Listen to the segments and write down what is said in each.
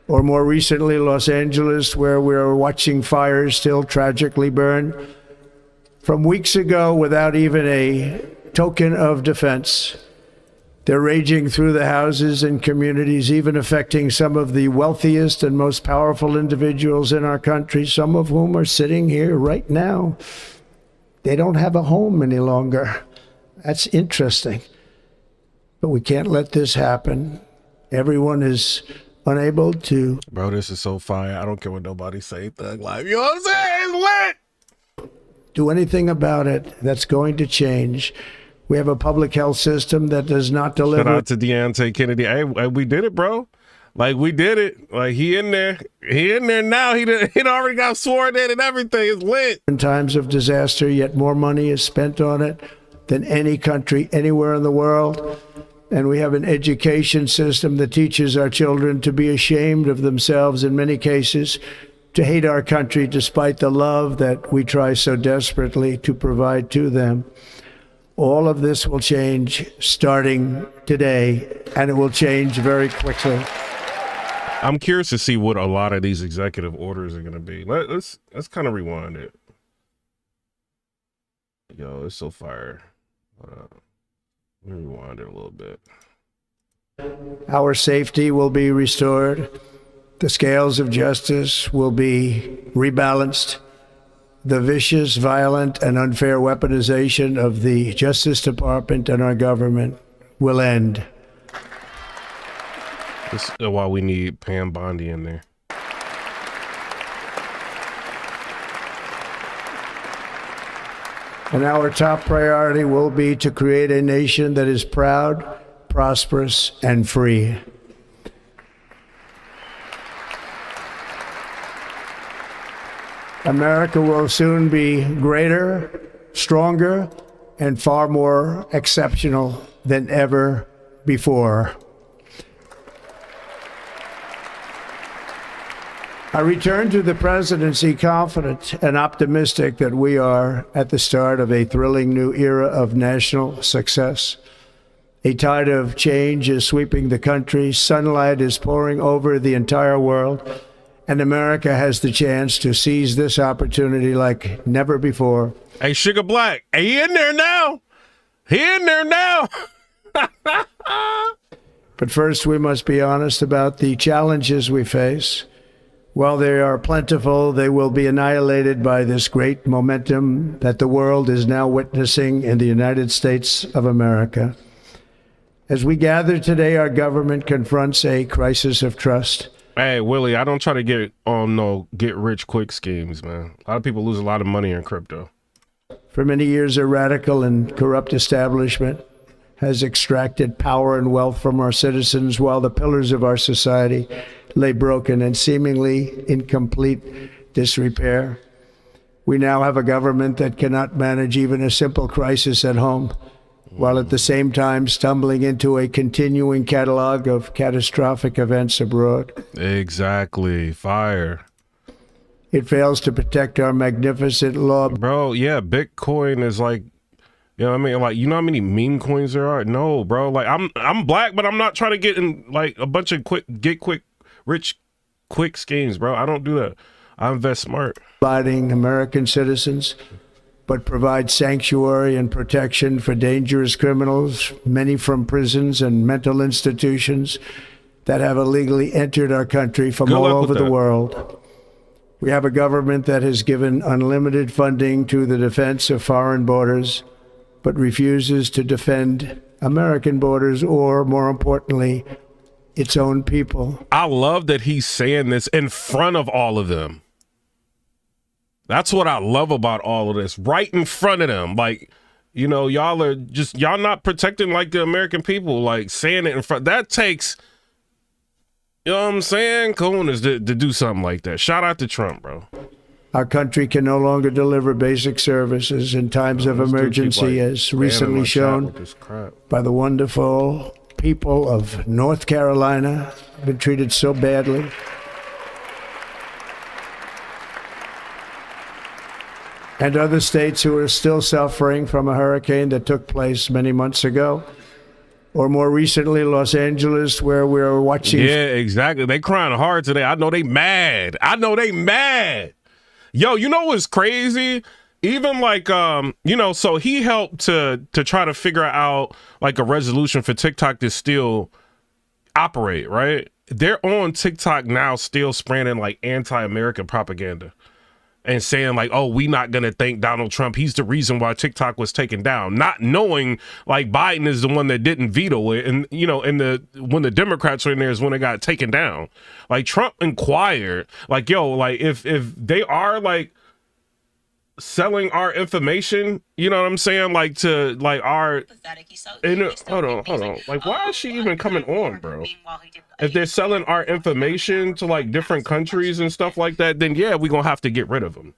or more recently, Los Angeles, where we're watching fires still tragically burn. From weeks ago, without even a token of defense, they're raging through the houses and communities, even affecting some of the wealthiest and most powerful individuals in our country, some of whom are sitting here right now. They don't have a home any longer. That's interesting. But we can't let this happen. Everyone is unable to. Bro, this is so fire. I don't care what nobody say. Thug life. You know what I'm saying? It's lit. Do anything about it. That's going to change. We have a public health system that does not deliver. Shout out to Deontay Kennedy. Hey, we did it, bro. Like, we did it. Like, he in there. He in there now. He already got sworn in and everything. It's lit. In times of disaster, yet more money is spent on it than any country anywhere in the world. And we have an education system that teaches our children to be ashamed of themselves in many cases, to hate our country despite the love that we try so desperately to provide to them. All of this will change starting today, and it will change very quickly. I'm curious to see what a lot of these executive orders are going to be. Let's kind of rewind it. Yo, it's so fire. Let me rewind it a little bit. Our safety will be restored. The scales of justice will be rebalanced. The vicious, violent, and unfair weaponization of the Justice Department and our government will end. This is why we need Pam Bondi in there. And our top priority will be to create a nation that is proud, prosperous, and free. America will soon be greater, stronger, and far more exceptional than ever before. I return to the presidency confident and optimistic that we are at the start of a thrilling new era of national success. A tide of change is sweeping the country. Sunlight is pouring over the entire world. And America has the chance to seize this opportunity like never before. Hey, Sugar Black, hey, he in there now. He in there now. But first, we must be honest about the challenges we face. While they are plentiful, they will be annihilated by this great momentum that the world is now witnessing in the United States of America. As we gather today, our government confronts a crisis of trust. Hey, Willie, I don't try to get on no get rich quick schemes, man. A lot of people lose a lot of money in crypto. For many years, a radical and corrupt establishment has extracted power and wealth from our citizens while the pillars of our society lay broken and seemingly in complete disrepair. We now have a government that cannot manage even a simple crisis at home, while at the same time stumbling into a continuing catalog of catastrophic events abroad. Exactly. Fire. It fails to protect our magnificent law. Bro, yeah, Bitcoin is like, you know what I mean? Like, you know how many meme coins there are? No, bro. Like, I'm black, but I'm not trying to get in like a bunch of rich quick schemes, bro. I don't do that. I invest smart. Providing American citizens, but provide sanctuary and protection for dangerous criminals, many from prisons and mental institutions that have illegally entered our country from all over the world. We have a government that has given unlimited funding to the defense of foreign borders, but refuses to defend American borders or, more importantly, its own people. I love that he's saying this in front of all of them. That's what I love about all of this, right in front of them. Like, you know, y'all not protecting like the American people, like saying it in front. That takes, you know what I'm saying, coolness to do something like that. Shout out to Trump, bro. Our country can no longer deliver basic services in times of emergency, as recently shown by the wonderful people of North Carolina, been treated so badly. And other states who are still suffering from a hurricane that took place many months ago. or more recently, Los Angeles, where we're watching. Yeah, exactly. They crying hard today. I know they mad. Yo, you know what's crazy? Even like, so he helped to try to figure out like a resolution for TikTok to still operate, right? They're on TikTok now still spreading like anti-American propaganda and saying like, oh, we not going to thank Donald Trump. He's the reason why TikTok was taken down, not knowing like Biden is the one that didn't veto it. And, when the Democrats were in there is when it got taken down. Like Trump inquired like, yo, like if they are like selling our information, you know what I'm saying? Like to like our, hold on. Like, why is she even coming on, bro? If they're selling our information to like different countries and stuff like that, then yeah, we're gonna have to get rid of them.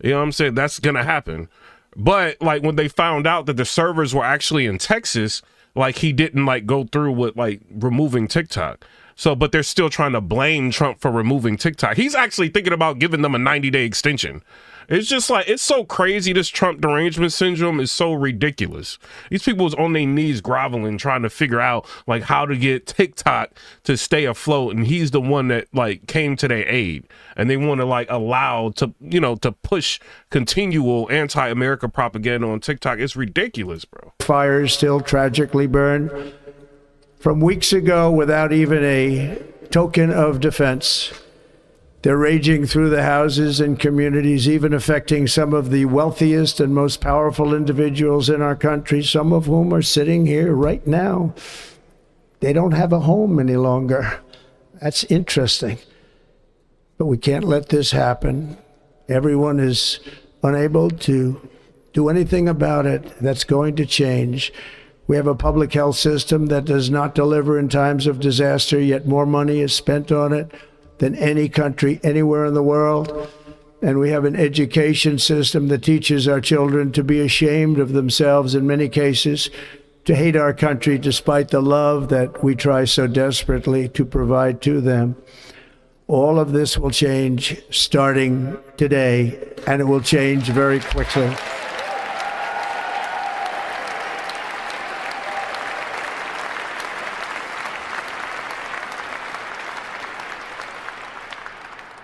You know what I'm saying? That's gonna happen. But like when they found out that the servers were actually in Texas, like he didn't like go through with like removing TikTok. So, but they're still trying to blame Trump for removing TikTok. He's actually thinking about giving them a 90-day extension. It's just like, it's so crazy. This Trump derangement syndrome is so ridiculous. These people was on their knees groveling, trying to figure out like how to get TikTok to stay afloat. And he's the one that like came to their aid, and they want to like allow to, to push continual anti-America propaganda on TikTok. It's ridiculous, bro. Fires still tragically burn from weeks ago without even a token of defense. They're raging through the houses and communities, even affecting some of the wealthiest and most powerful individuals in our country, some of whom are sitting here right now. They don't have a home any longer. That's interesting. But we can't let this happen. Everyone is unable to do anything about it. That's going to change. We have a public health system that does not deliver in times of disaster, yet more money is spent on it than any country anywhere in the world. And we have an education system that teaches our children to be ashamed of themselves in many cases, to hate our country despite the love that we try so desperately to provide to them. All of this will change starting today, and it will change very quickly.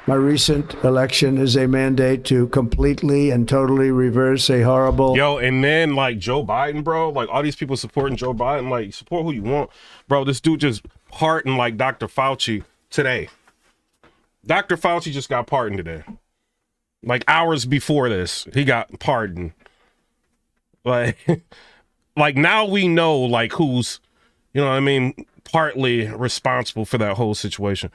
My recent election is a mandate to completely and totally reverse a horrible... Yo, and then like Joe Biden, bro, like all these people supporting Joe Biden, like support who you want. Bro, this dude just pardoned like Dr. Fauci today. Dr. Fauci just got pardoned today. Like hours before this, he got pardoned. Like, like now we know like who's, partly responsible for that whole situation.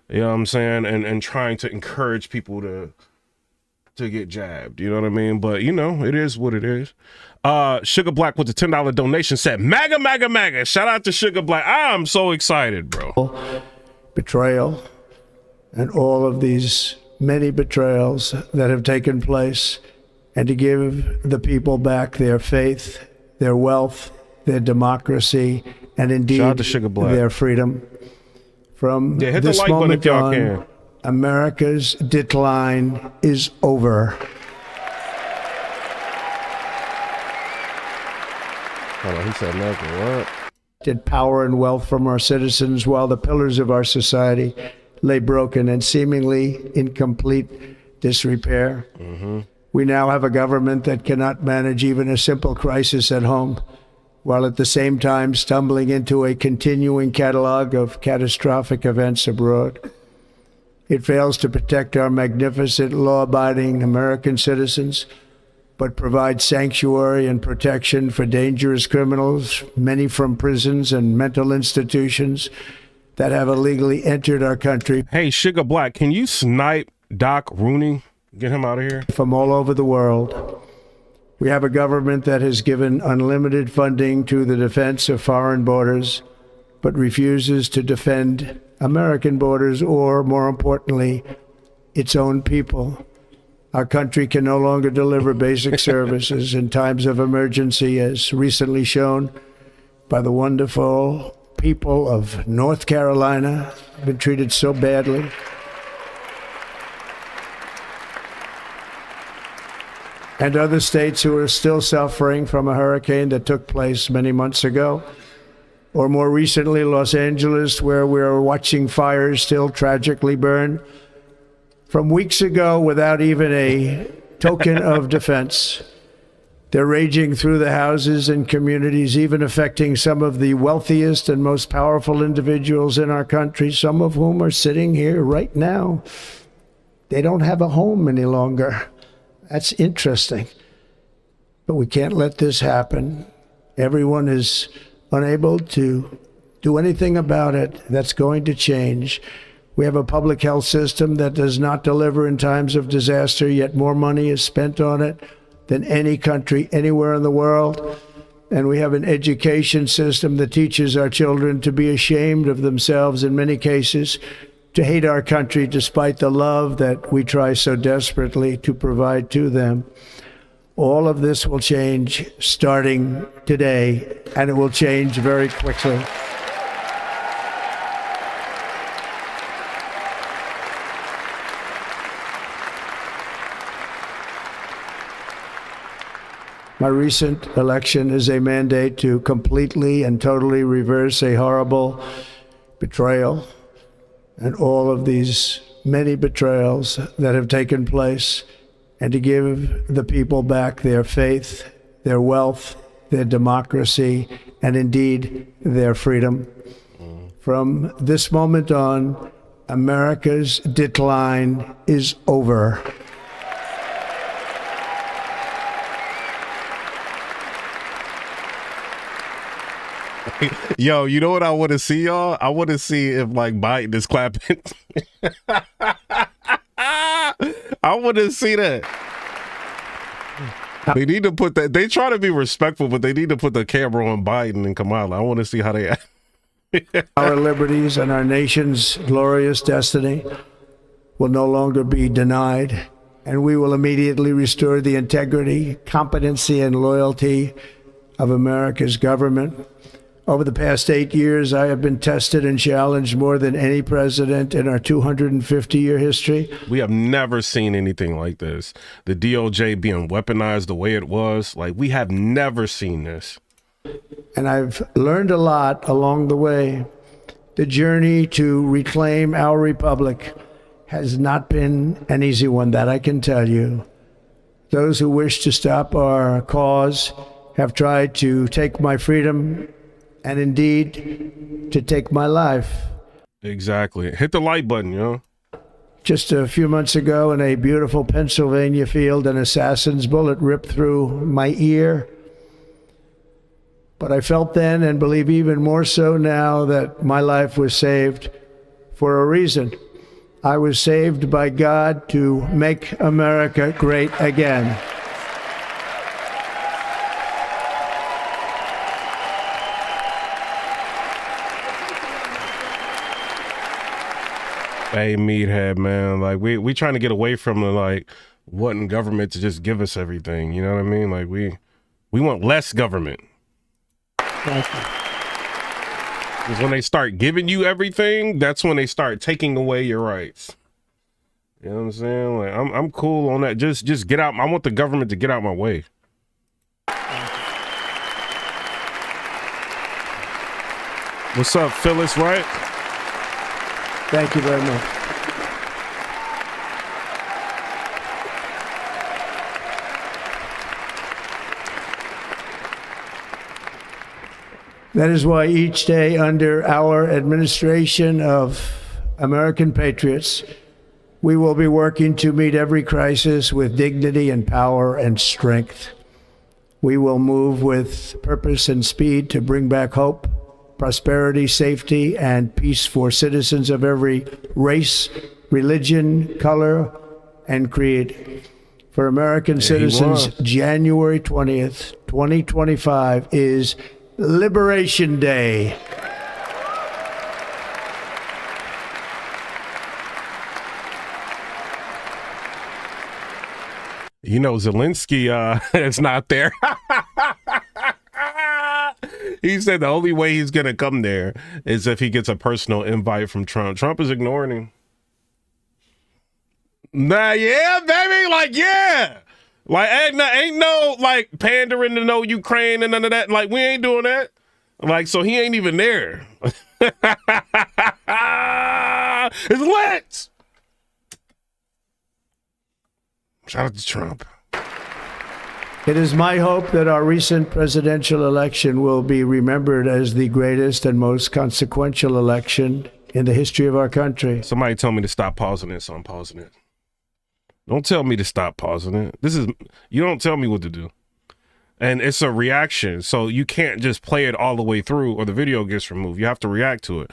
You know what I'm saying? And trying to encourage people to get jabbed. You know what I mean? But, it is what it is. Sugar Black with the $10 donation said, MAGA, MAGA, MAGA. Shout out to Sugar Black. I'm so excited, bro. Betrayal and all of these many betrayals that have taken place, and to give the people back their faith, their wealth, their democracy, and indeed their freedom. From hit this the like moment button if y'all on, can. America's decline is over. Hold on, he said America what? Did power and wealth from our citizens while the pillars of our society lay broken and seemingly in complete disrepair. Mm-hmm. We now have a government that cannot manage even a simple crisis at home, while at the same time stumbling into a continuing catalog of catastrophic events abroad. It fails to protect our magnificent, law-abiding American citizens, but provides sanctuary and protection for dangerous criminals, many from prisons and mental institutions that have illegally entered our country. Hey, Sugar Black, can you snipe Doc Rooney? Get him out of here. From all over the world. We have a government that has given unlimited funding to the defense of foreign borders, but refuses to defend American borders or, more importantly, its own people. Our country can no longer deliver basic services in times of emergency, as recently shown by the wonderful people of North Carolina, who've been treated so badly. And other states who are still suffering from a hurricane that took place many months ago. or more recently, Los Angeles, where we are watching fires still tragically burn. From weeks ago, without even a token of defense, they're raging through the houses and communities, even affecting some of the wealthiest and most powerful individuals in our country, some of whom are sitting here right now. They don't have a home any longer. That's interesting. But we can't let this happen. Everyone is unable to do anything about it. That's going to change. We have a public health system that does not deliver in times of disaster, yet more money is spent on it than any country anywhere in the world. And we have an education system that teaches our children to be ashamed of themselves in many cases, to hate our country despite the love that we try so desperately to provide to them. All of this will change starting today, and it will change very quickly. My recent election is a mandate to completely and totally reverse a horrible betrayal and all of these many betrayals that have taken place, and to give the people back their faith, their wealth, their democracy, and indeed their freedom. From this moment on, America's decline is over. Yo, you know what I want to see, y'all? I want to see if like Biden is clapping. I want to see that. They need to put that. They try to be respectful, but they need to put the camera on Biden and Kamala. I want to see how they act. Our liberties and our nation's glorious destiny will no longer be denied, and we will immediately restore the integrity, competency, and loyalty of America's government. Over the past 8 years, I have been tested and challenged more than any president in our 250-year history. We have never seen anything like this. The DOJ being weaponized the way it was. Like, we have never seen this. And I've learned a lot along the way. The journey to reclaim our republic has not been an easy one, that I can tell you. Those who wish to stop our cause have tried to take my freedom and indeed to take my life. Exactly. Hit the like button, yo. Just a few months ago in a beautiful Pennsylvania field, an assassin's bullet ripped through my ear. But I felt then, and believe even more so now, that my life was saved for a reason. I was saved by God to make America great again. Hey, meathead, man. Like, we trying to get away from the, like, wanting government to just give us everything. You know what I mean? Like, we want less government. Thank you. Because when they start giving you everything, that's when they start taking away your rights. You know what I'm saying? Like, I'm cool on that. Just get out. I want the government to get out my way. What's up, Phyllis, right? Thank you very much. That is why each day under our administration of American patriots, we will be working to meet every crisis with dignity and power and strength. We will move with purpose and speed to bring back hope, prosperity, safety, and peace for citizens of every race, religion, color, and creed. For American citizens, January 20th, 2025 is Liberation Day. You know, Zelensky is not there. He said the only way he's going to come there is if he gets a personal invite from Trump. Trump is ignoring him. Nah, yeah, baby. Like, yeah. Like, ain't no, like, pandering to no Ukraine and none of that. Like, we ain't doing that. Like, so he ain't even there. It's lit. Shout out to Trump. It is my hope that our recent presidential election will be remembered as the greatest and most consequential election in the history of our country. Somebody told me to stop pausing it, so I'm pausing it. Don't tell me to stop pausing it. You don't tell me what to do. And it's a reaction, so you can't just play it all the way through or the video gets removed. You have to react to it.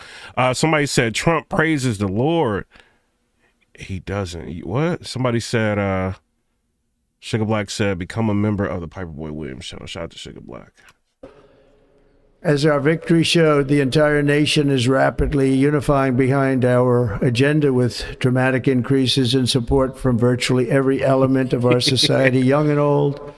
Somebody said Trump praises the Lord. He doesn't. What? Somebody said, Sugar Black said, become a member of the Piperboy Williams channel. Shout out to Sugar Black. As our victory showed, the entire nation is rapidly unifying behind our agenda with dramatic increases in support from virtually every element of our society, young and old,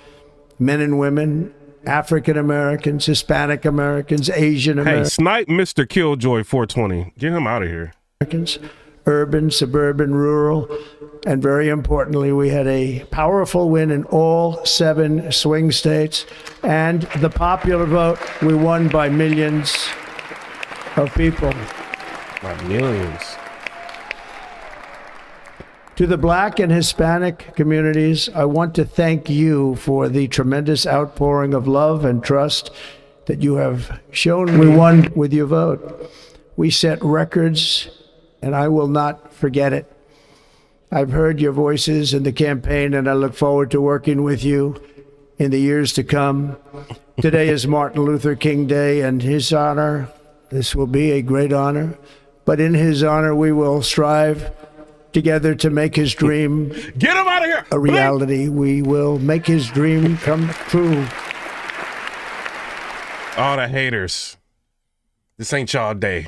men and women, African Americans, Hispanic Americans, Asian Americans. Hey, snipe Mr. Killjoy 420. Get him out of here. Urban, suburban, rural, and very importantly, we had a powerful win in all 7 swing states, and the popular vote, we won by millions of people. By millions. To the Black and Hispanic communities, I want to thank you for the tremendous outpouring of love and trust that you have shown. We won with your vote. We set records, and I will not forget it. I've heard your voices in the campaign, and I look forward to working with you in the years to come. Today is Martin Luther King Day, and his honor, this will be a great honor, but in his honor, we will strive together to make his dream Get him out of here. a reality. We will make his dream come true. All the haters. This ain't y'all day.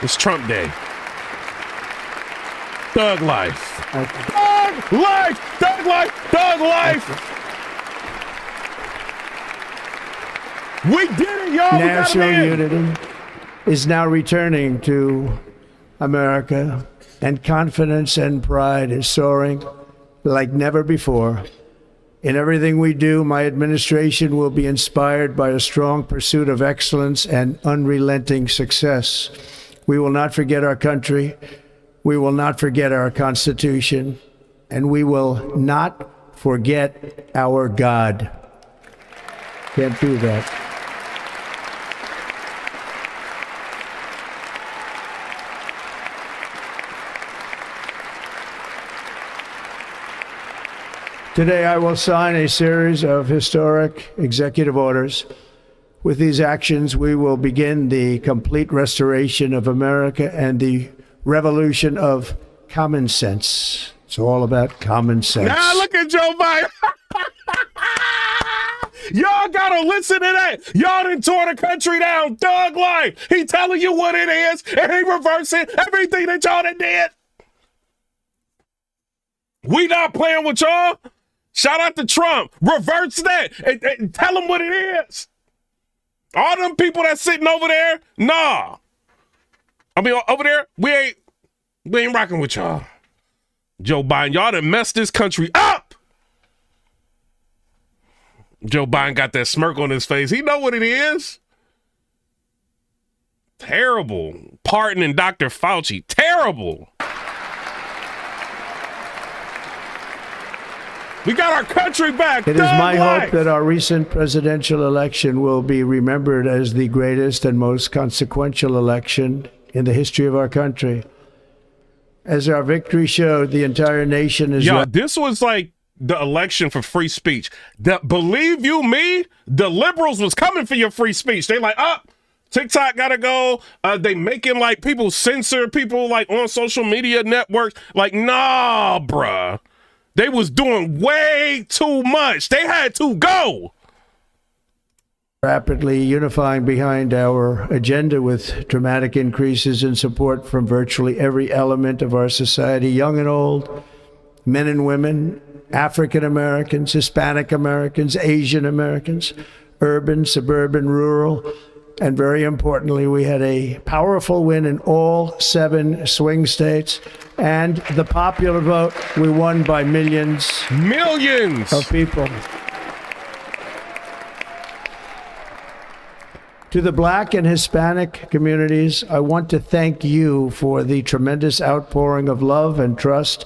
It's Trump Day. Thug life. Thug life. Thug life. Thug life. We did it, y'all. National unity is now returning to America, and confidence and pride is soaring like never before. In everything we do, my administration will be inspired by a strong pursuit of excellence and unrelenting success. We will not forget our country. We will not forget our Constitution, and we will not forget our God. Can't do that. Today, I will sign a series of historic executive orders. With these actions, we will begin the complete restoration of America and the revolution of common sense. It's all about common sense. Now look at Joe Biden. Y'all gotta listen to that. Y'all done tore the country down. Thug life. He telling you what it is, and he reversing everything that y'all done did. We not playing with y'all. Shout out to Trump. Reverse that and tell them what it is. All them people that's sitting over there, nah. I mean, over there, we ain't rocking with y'all. Joe Biden, y'all done messed this country up. Joe Biden got that smirk on his face. He know what it is. Terrible. Pardoning Dr. Fauci. Terrible. We got our country back. It is my hope that our recent presidential election will be remembered as the greatest and most consequential election in the history of our country. As our victory showed, the entire nation is... Yo, this was like the election for free speech. Believe you me, the liberals was coming for your free speech. They like, TikTok gotta go. They making like people censor people like on social media networks. Like, nah, bruh. They was doing way too much. They had to go. Rapidly unifying behind our agenda with dramatic increases in support from virtually every element of our society, young and old, men and women, African Americans, Hispanic Americans, Asian Americans, urban, suburban, rural, And very importantly, we had a powerful win in all 7 swing states. And the popular vote, we won by millions of people. To the Black and Hispanic communities, I want to thank you for the tremendous outpouring of love and trust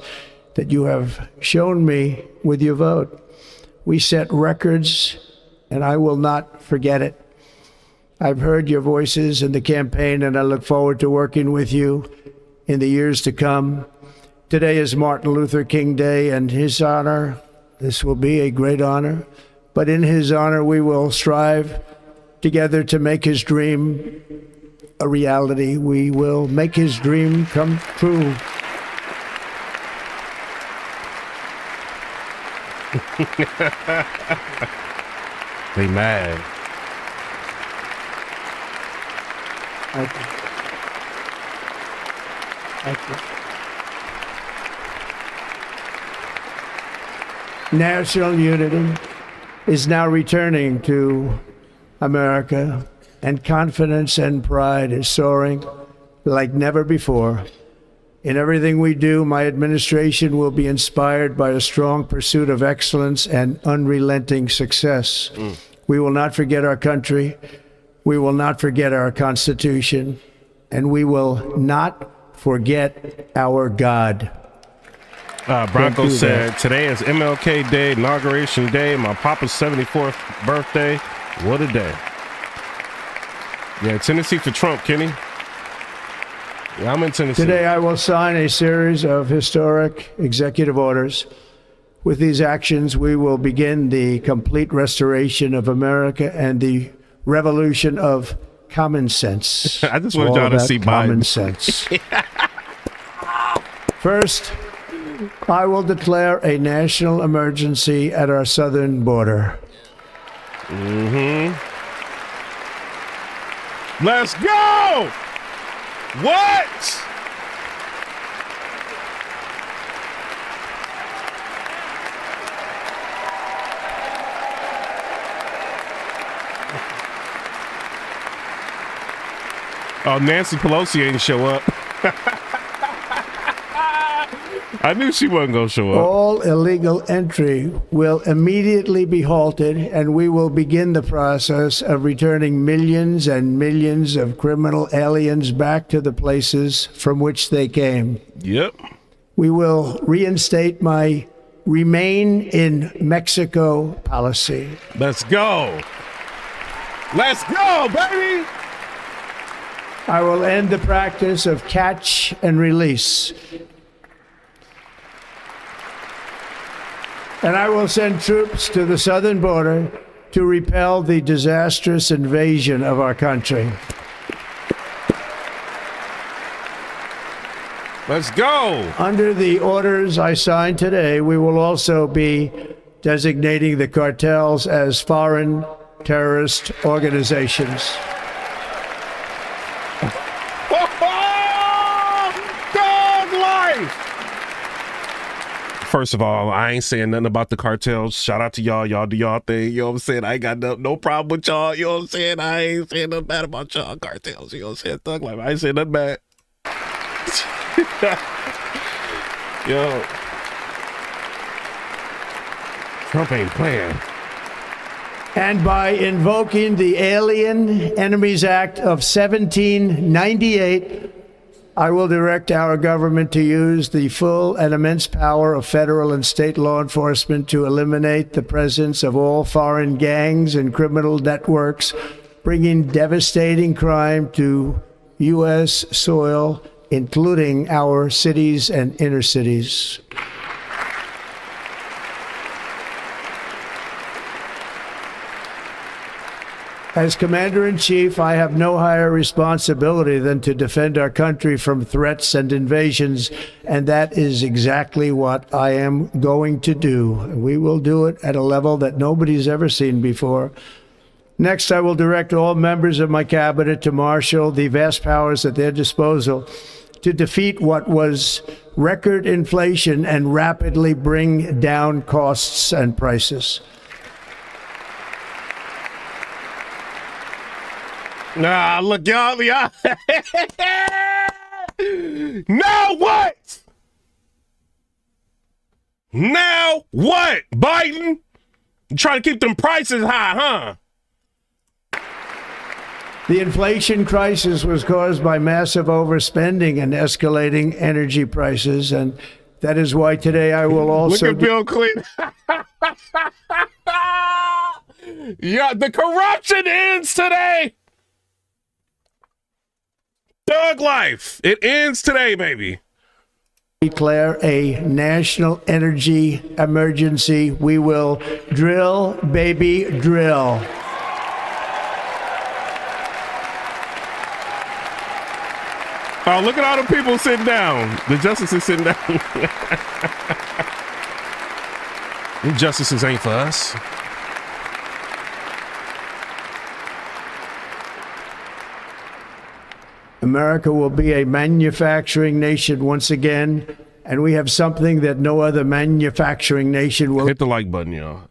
that you have shown me with your vote. We set records, and I will not forget it. I've heard your voices in the campaign, and I look forward to working with you in the years to come. Today is Martin Luther King Day, and his honor, this will be a great honor, but in his honor, we will strive together to make his dream a reality. We will make his dream come true. They mad. Thank you. Thank you. National unity is now returning to America, and confidence and pride is soaring like never before. In everything we do, my administration will be inspired by a strong pursuit of excellence and unrelenting success. We will not forget our country. We will not forget our Constitution, and we will not forget our God. Bronco said, today is MLK Day, Inauguration Day, my papa's 74th birthday. What a day. Yeah, Tennessee for Trump, Kenny. Yeah, I'm in Tennessee. Today I will sign a series of historic executive orders. With these actions, we will begin the complete restoration of America and the revolution of common sense. I just wanted y'all to see common Biden. sense. First, I will declare a national emergency at our southern border. Let's go! What? Oh, Nancy Pelosi ain't show up. I knew she wasn't going to show up. All illegal entry will immediately be halted, and we will begin the process of returning millions and millions of criminal aliens back to the places from which they came. Yep. We will reinstate my Remain in Mexico policy. Let's go. Let's go, baby. I will end the practice of catch and release. And I will send troops to the southern border to repel the disastrous invasion of our country. Let's go. Under the orders I signed today, we will also be designating the cartels as foreign terrorist organizations. Dog life. First of all, I ain't saying nothing about the cartels. Shout out to y'all. Y'all do y'all thing. You know what I'm saying? I ain't got no problem with y'all. You know what I'm saying? I ain't saying nothing bad about y'all cartels. You know what I'm saying? Thug life. I ain't saying nothing bad. Yo. Trump ain't playing. And by invoking the Alien Enemies Act of 1798, I will direct our government to use the full and immense power of federal and state law enforcement to eliminate the presence of all foreign gangs and criminal networks, bringing devastating crime to U.S. soil, including our cities and inner cities. As Commander-in-Chief, I have no higher responsibility than to defend our country from threats and invasions, and that is exactly what I am going to do. We will do it at a level that nobody's ever seen before. Next, I will direct all members of my cabinet to marshal the vast powers at their disposal to defeat what was record inflation and rapidly bring down costs and prices. Nah, look, y'all. Now what? Now what? Biden? You trying to keep them prices high, huh? The inflation crisis was caused by massive overspending and escalating energy prices, and that is why today I will also... Look at Bill Clinton. Yeah, the corruption ends today. Thug life. It ends today, baby. Declare a national energy emergency. We will drill, baby, drill. Oh, look at all the people sitting down. The justices sitting down. These justices ain't for us. America will be a manufacturing nation once again, and we have something that no other manufacturing nation will. Hit the like button, y'all.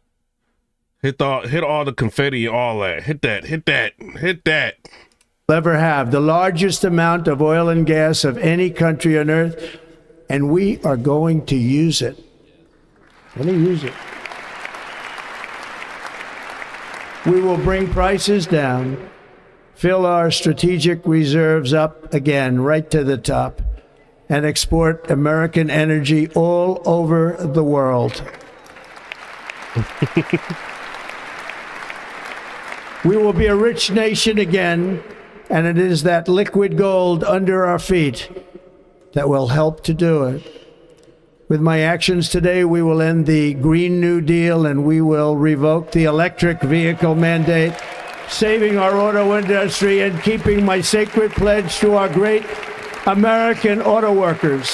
Hit all the confetti, all that. Hit that. Ever have the largest amount of oil and gas of any country on earth, and we are going to use it. We will bring prices down, fill our strategic reserves up again right to the top, and export American energy all over the world. We will be a rich nation again, and it is that liquid gold under our feet that will help to do it. With my actions today, we will end the Green New Deal and we will revoke the electric vehicle mandate, saving our auto industry and keeping my sacred pledge to our great American auto workers.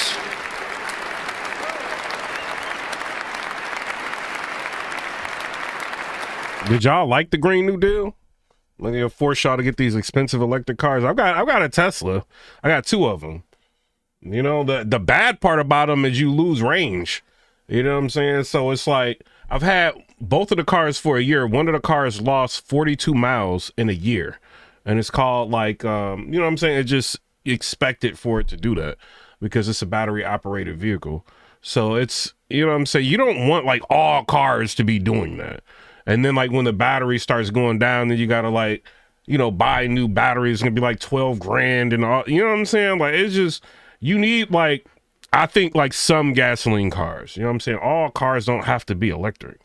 Did y'all like the Green New Deal? Like, they'll force y'all to get these expensive electric cars. I've got a Tesla. I got two of them. You know, the bad part about them is you lose range. You know what I'm saying? So it's like, I've had both of the cars for a year. One of the cars lost 42 miles in a year. And it's called like, you know what I'm saying? It's just expected for it to do that because it's a battery operated vehicle. So it's, you know what I'm saying? You don't want like all cars to be doing that. And then like when the battery starts going down, then you gotta like, you know, buy new batteries. It's gonna be like 12 grand and all, you know what I'm saying? Like, it's just, you need like, I think like some gasoline cars, you know what I'm saying? All cars don't have to be electric.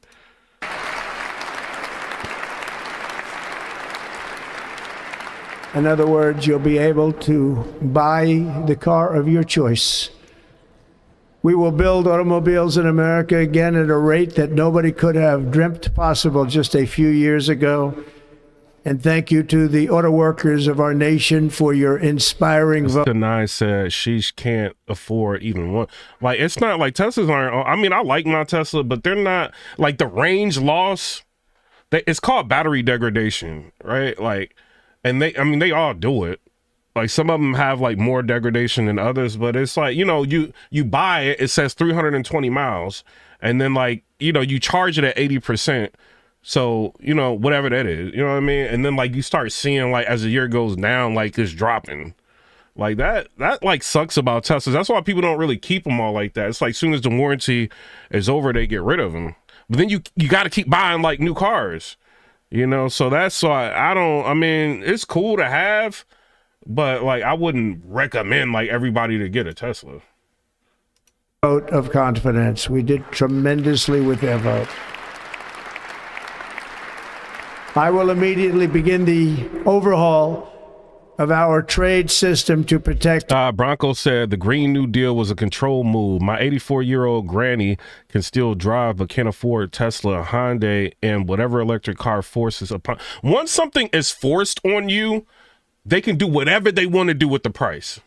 In other words, you'll be able to buy the car of your choice. We will build automobiles in America again at a rate that nobody could have dreamt possible just a few years ago. And thank you to the auto workers of our nation for your inspiring vote. Denai said she can't afford even one. Like, it's not like Teslas aren't, I mean, I like my Tesla, but they're not like the range loss. It's called battery degradation, right? Like, and they all do it. Like, some of them have like more degradation than others, but it's like, you know, you buy it, it says 320 miles, and then like, you know, you charge it at 80%. So, you know, whatever that is, you know what I mean? And then like you start seeing like as the year goes down, like it's dropping. Like that like sucks about Teslas. That's why people don't really keep them all like that. It's like as soon as the warranty is over, they get rid of them. But then you got to keep buying like new cars, you know? So that's why I mean, it's cool to have, but like I wouldn't recommend like everybody to get a Tesla. Vote of confidence. We did tremendously with their vote. I will immediately begin the overhaul of our trade system to protect. Bronco said the Green New Deal was a control move. My 84-year-old granny can still drive but can't afford Tesla, Hyundai, and whatever electric car forces upon. Once something is forced on you, they can do whatever they want to do with the price.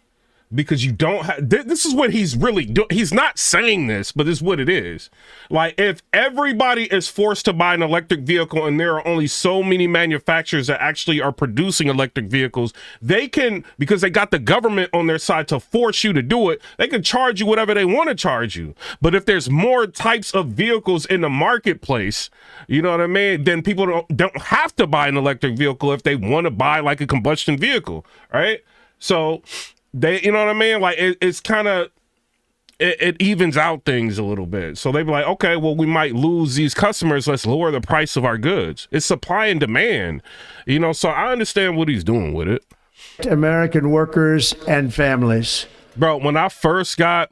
because you don't have, this is what he's really doing. He's not saying this, but this is what it is. Like, if everybody is forced to buy an electric vehicle and there are only so many manufacturers that actually are producing electric vehicles, they can, because they got the government on their side to force you to do it, they can charge you whatever they want to charge you. But if there's more types of vehicles in the marketplace, you know what I mean, then people don't have to buy an electric vehicle if they want to buy like a combustion vehicle, right? So they, you know what I mean? Like, it's kind of, it evens out things a little bit. So they be like, okay, well, we might lose these customers. Let's lower the price of our goods. It's supply and demand, you know? So I understand what he's doing with it. American workers and families. Bro, when I first got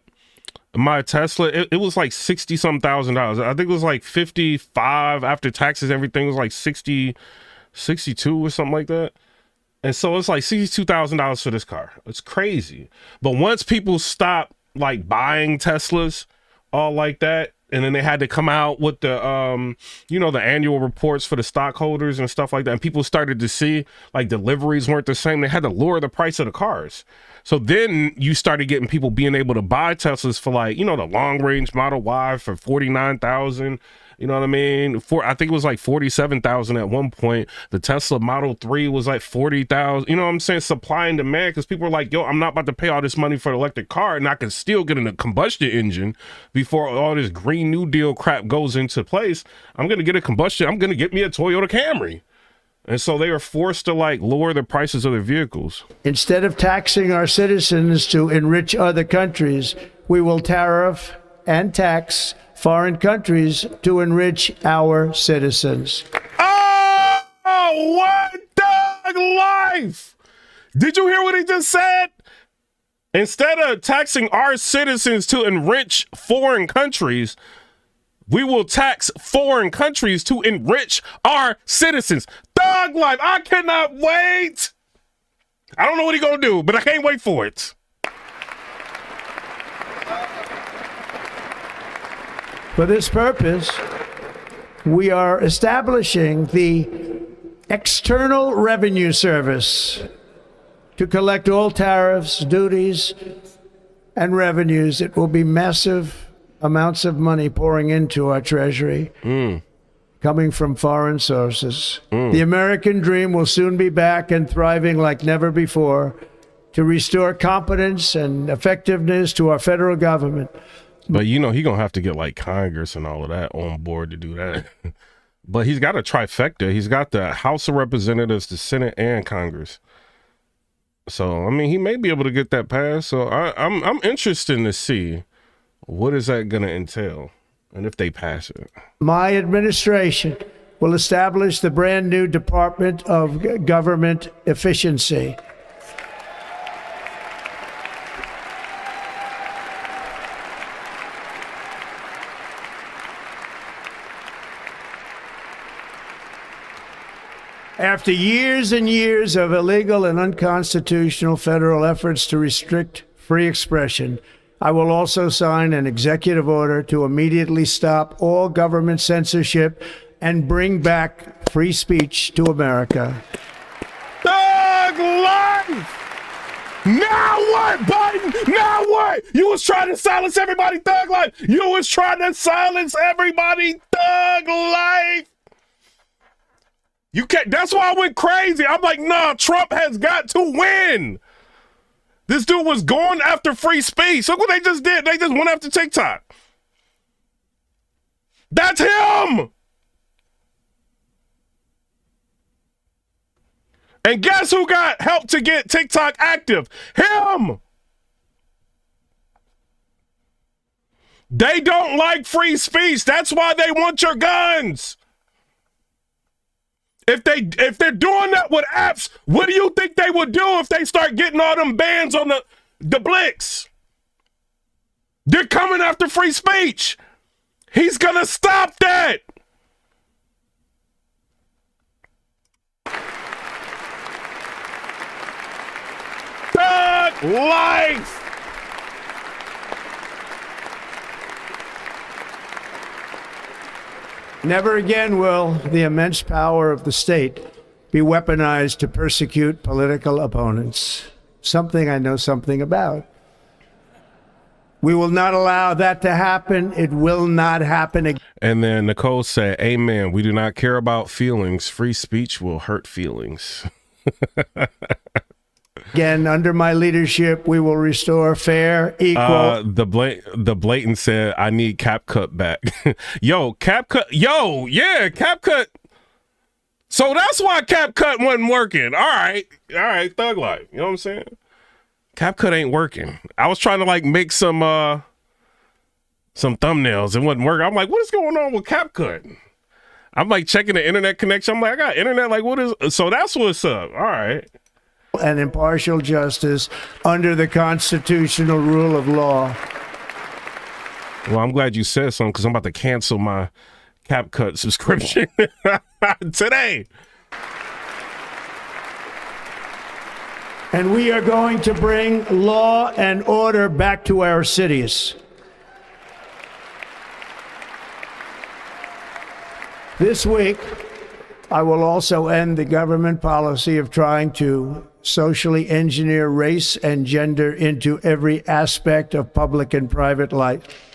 my Tesla, it was like 60 some $1,000. I think it was like 55 after taxes. Everything was like 60, 62 or something like that. And so it's like $62,000 for this car. It's crazy. But once people stop like buying Teslas all like that, and then they had to come out with the, you know, the annual reports for the stockholders and stuff like that. And people started to see like deliveries weren't the same. They had to lower the price of the cars. So then you started getting people being able to buy Teslas for like, you know, the long range Model Y for 49,000. You know what I mean? I think it was like 47,000 at one point. The Tesla Model 3 was like 40,000. You know what I'm saying? Supply and demand, because people are like, yo, I'm not about to pay all this money for an electric car and I can still get in a combustion engine before all this Green New Deal crap goes into place. I'm going to get a combustion. I'm going to get me a Toyota Camry. And so they are forced to like lower the prices of their vehicles. Instead of taxing our citizens to enrich other countries, we will tariff and tax foreign countries to enrich our citizens. Oh, what dog life! Did you hear what he just said? Instead of taxing our citizens to enrich foreign countries, we will tax foreign countries to enrich our citizens. Thug life. I cannot wait. I don't know what he's going to do, but I can't wait for it. For this purpose, we are establishing the External Revenue Service to collect all tariffs, duties, and revenues. It will be massive amounts of money pouring into our treasury, coming from foreign sources. The American dream will soon be back and thriving like never before to restore competence and effectiveness to our federal government. But, you know, he's going to have to get like Congress and all of that on board to do that. But he's got a trifecta. He's got the House of Representatives, the Senate, and Congress. So, I mean, he may be able to get that passed. So I'm interested to see what is that going to entail and if they pass it. My administration will establish the brand new Department of Government Efficiency. After years and years of illegal and unconstitutional federal efforts to restrict free expression, I will also sign an executive order to immediately stop all government censorship and bring back free speech to America. Thug life! Now what, Biden? Now what? You was trying to silence everybody, thug life. You was trying to silence everybody, thug life. You can't, that's why I went crazy. I'm like, nah, Trump has got to win. This dude was going after free speech. Look what they just did. They just went after TikTok. That's him. And guess who got help to get TikTok active? Him. They don't like free speech. That's why they want your guns. If they're doing that with apps, what do you think they would do if they start getting all them bans on the Blix? They're coming after free speech. He's gonna stop that. Thug life. Never again will the immense power of the state be weaponized to persecute political opponents. something I know something about. We will not allow that to happen. It will not happen again. And then Nicole said, amen. We do not care about feelings. Free speech will hurt feelings. Again, under my leadership, we will restore fair, equal. The blatant said, I need CapCut back. Yo, CapCut. Yo, yeah, CapCut. So that's why CapCut wasn't working. All right, Thug Life. You know what I'm saying? CapCut ain't working. I was trying to like make some thumbnails. It wasn't working. I'm like, what is going on with CapCut? I'm like checking the internet connection. I'm like, I got internet. Like, what is? So that's what's up. All right. And impartial justice under the constitutional rule of law. Well, I'm glad you said something because I'm about to cancel my CapCut subscription today. And we are going to bring law and order back to our cities. This week, I will also end the government policy of trying to socially engineer race and gender into every aspect of public and private life.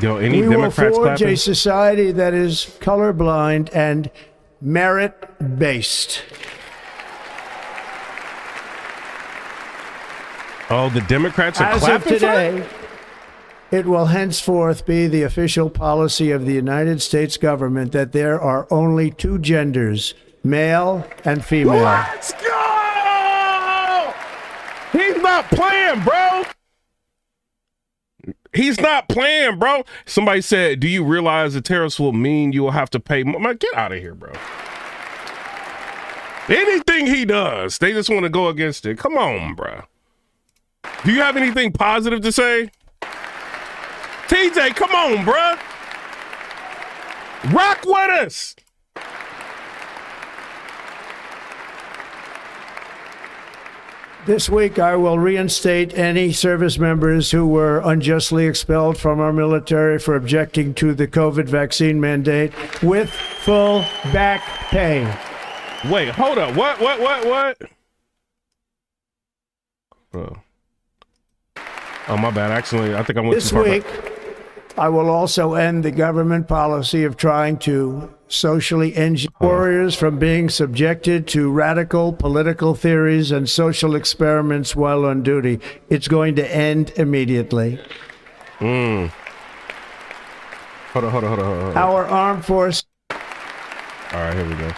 Yo, any we Democrats will forge clapping? a society that is colorblind and merit-based. Oh, the Democrats are As of clapping for today, it? it will henceforth be the official policy of the United States government that there are only two genders, male and female. Let's go! He's not playing, bro. He's not playing, bro. Somebody said, do you realize the tariffs will mean you will have to pay more? Man, get out of here, bro. Anything he does, they just want to go against it. Come on, bro. Do you have anything positive to say? TJ, come on, bro. Rock with us. This week, I will reinstate any service members who were unjustly expelled from our military for objecting to the COVID vaccine mandate with full back pay. Wait, hold up. What? Oh, my bad. Actually, I think I went This too far week, back. I will also end the government policy of trying to socially engineer warriors from being subjected to radical political theories and social experiments while on duty. It's going to end immediately. Hold on. Our armed forces. All right, here we go.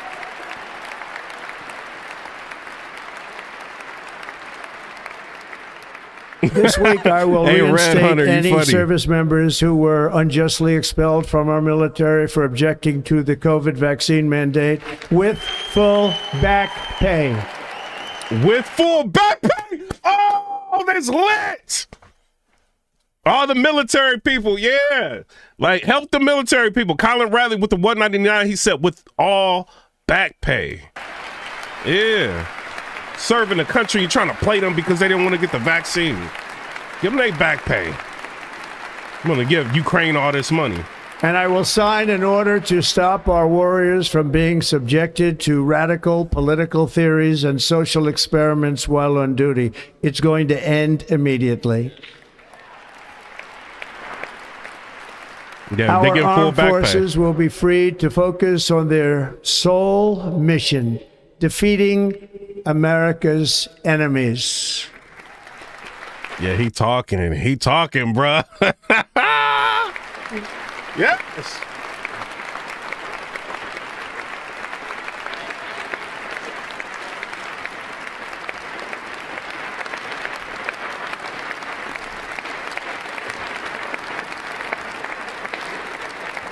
This week, I will Hey, Red reinstate Hunter, you any funny. service members who were unjustly expelled from our military for objecting to the COVID vaccine mandate with full back pay. With full back pay? Oh, that's lit! All the military people, yeah. Like, help the military people. Colin Riley with the $199, he said, with all back pay. Yeah. Serving the country, you're trying to play them because they didn't want to get the vaccine. Give them their back pay. I'm going to give Ukraine all this money. And I will sign an order to stop our warriors from being subjected to radical political theories and social experiments while on duty. It's going to end immediately. Yeah, they Our get full armed back forces pay. will be freed to focus on their sole mission, defeating America's enemies. Yeah, he talking, bruh. Yes.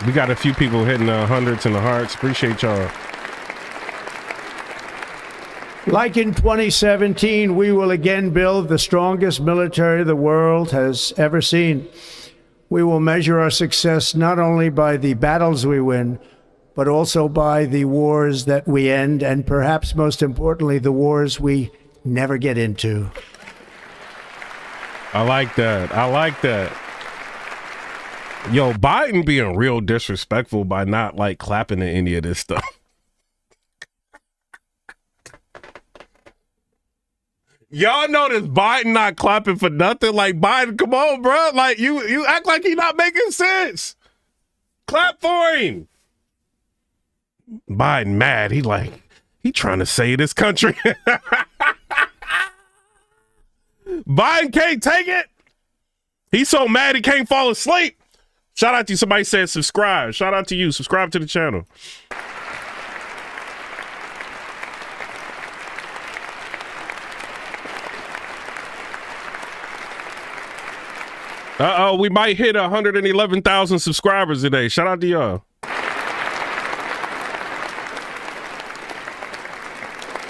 We got a few people hitting the hundreds and the hearts. Appreciate y'all. Like in 2017, we will again build the strongest military the world has ever seen. We will measure our success not only by the battles we win, but also by the wars that we end, and perhaps most importantly, the wars we never get into. I like that. Yo, Biden being real disrespectful by not like clapping to any of this stuff. Y'all notice Biden not clapping for nothing? Like, Biden, come on, bro. Like, you act like he not making sense. Clap for him. Biden mad. He trying to save this country. Biden can't take it. He's so mad he can't fall asleep. Shout out to you. Somebody said subscribe. Shout out to you. Subscribe to the channel. Uh-oh, we might hit 111,000 subscribers today. Shout out to y'all.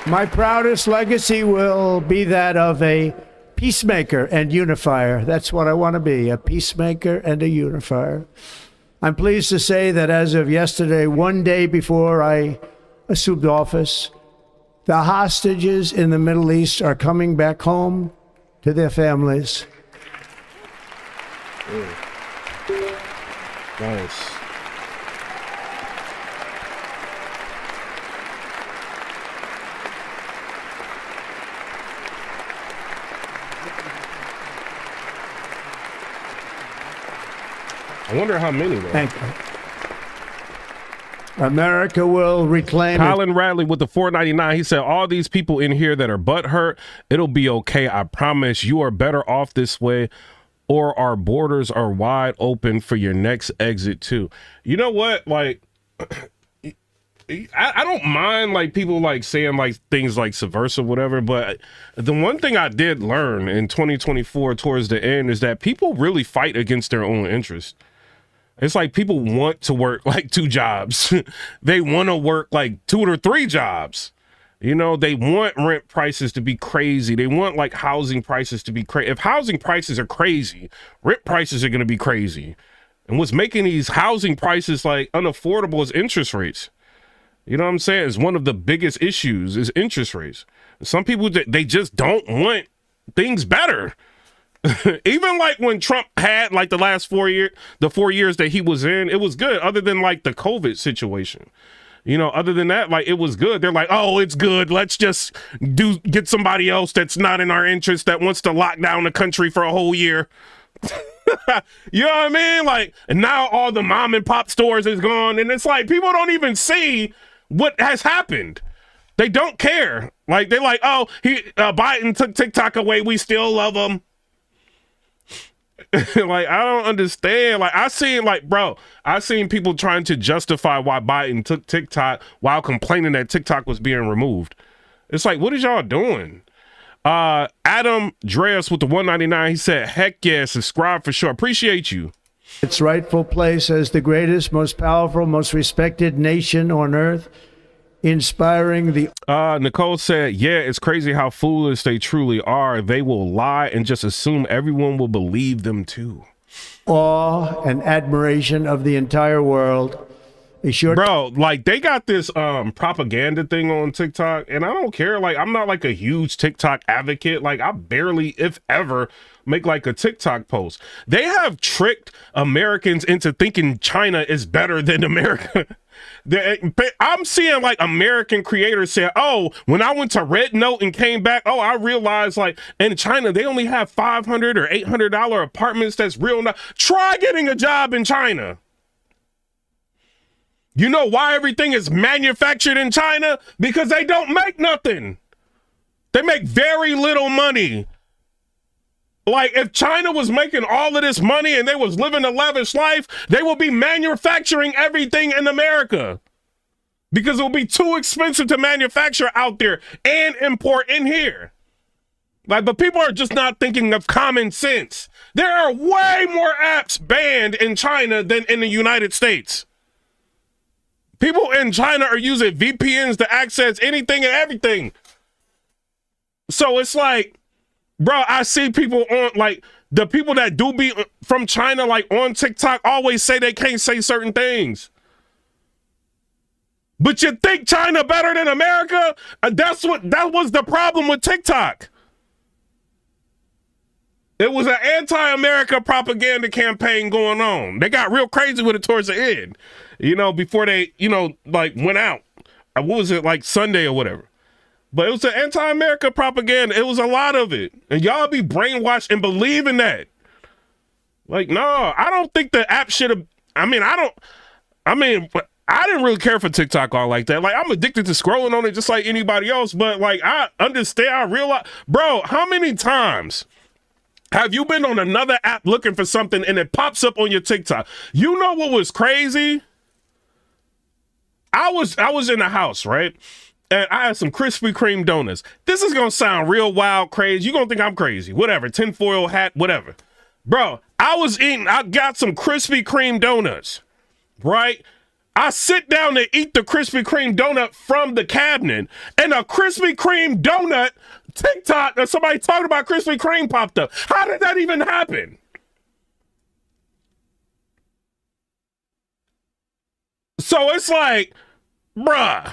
My proudest legacy will be that of a peacemaker and unifier. That's what I want to be, a peacemaker and a unifier. I'm pleased to say that as of yesterday, one day before I assumed office, the hostages in the Middle East are coming back home to their families. Nice. I wonder how many though. Thank you. America will reclaim Colin Radley with the $4.99. He said, all these people in here that are butthurt, it'll be okay. I promise you are better off this way, or our borders are wide open for your next exit too. You know what? Like, I don't mind like people like saying like things like subversive, whatever. But the one thing I did learn in 2024 towards the end is that people really fight against their own interests. It's like people want to work like 2 jobs. They want to work like 2 or 3 jobs. You know, they want rent prices to be crazy. They want like housing prices to be crazy. If housing prices are crazy, rent prices are going to be crazy. And what's making these housing prices like unaffordable is interest rates. You know what I'm saying? It's one of the biggest issues is interest rates. Some people, they just don't want things better. Even like when Trump had like the last 4 years, the 4 years that he was in, it was good other than like the COVID situation. You know, other than that, like it was good. They're like, oh, it's good. Let's just get somebody else that's not in our interest that wants to lock down the country for a whole year. You know what I mean? Like, and now all the mom and pop stores is gone. And it's like, people don't even see what has happened. They don't care. Like, they're like, oh, Biden took TikTok away. We still love him. Like, I don't understand. Like, I seen people trying to justify why Biden took TikTok while complaining that TikTok was being removed. It's like, what is y'all doing? Adam Dreas with the $1.99. He said, heck yeah, subscribe for sure. Appreciate you. its rightful place as the greatest, most powerful, most respected nation on earth, inspiring the Nicole said, yeah, it's crazy how foolish they truly are. They will lie and just assume everyone will believe them too. awe and admiration of the entire world. Bro, like they got this propaganda thing on TikTok, and I don't care. Like, I'm not like a huge TikTok advocate. Like, I barely, if ever, make like a TikTok post. They have tricked Americans into thinking China is better than America. I'm seeing like American creators say, oh, when I went to Red Note and came back, oh, I realized like in China, they only have $500 or $800 apartments. That's real. Try getting a job in China. You know why everything is manufactured in China? Because they don't make nothing. They make very little money. Like, if China was making all of this money and they was living a lavish life, they will be manufacturing everything in America. Because it will be too expensive to manufacture out there and import in here. Like, but people are just not thinking of common sense. There are way more apps banned in China than in the United States. People in China are using VPNs to access anything and everything. So it's like, bro, I see people on, like, the people that do be from China, like, on TikTok always say they can't say certain things. But you think China better than America? That was the problem with TikTok. It was an anti-America propaganda campaign going on. They got real crazy with it towards the end, before they, like went out. What was it, like Sunday or whatever? But it was an anti-America propaganda. It was a lot of it. And y'all be brainwashed and believe in that. Like, no, I don't think the app should have, I didn't really care for TikTok all like that. Like, I'm addicted to scrolling on it just like anybody else. But like, I understand, I realize, bro, how many times have you been on another app looking for something and it pops up on your TikTok? You know what was crazy? I was in the house, right? And I had some Krispy Kreme donuts. This is going to sound real wild, crazy. You're going to think I'm crazy. Whatever. Tinfoil hat, whatever. Bro, I got some Krispy Kreme donuts, right? I sit down to eat the Krispy Kreme donut from the cabinet, and a Krispy Kreme donut TikTok or somebody talking about Krispy Kreme popped up. How did that even happen? So it's like, bruh,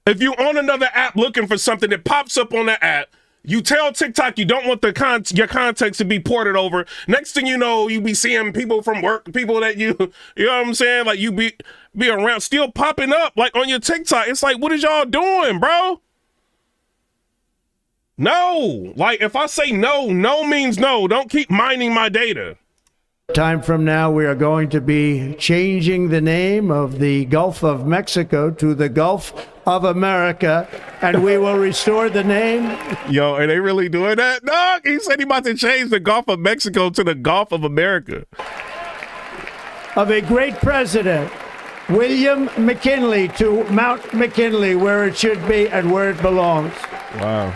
if you on another app looking for something that pops up on the app, you tell TikTok you don't want your context to be ported over. Next thing you know, you be seeing people from work, people that you know what I'm saying? Like you be around still popping up like on your TikTok. It's like, what is y'all doing, bro? No, like if I say no, no means no. Don't keep mining my data. Time from now, we are going to be changing the name of the Gulf of Mexico to the Gulf of America, and we will restore the name. Yo, are they really doing that? No, he said he about to change the Gulf of Mexico to the Gulf of America. Of a great president, William McKinley, to Mount McKinley, where it should be and where it belongs. Wow.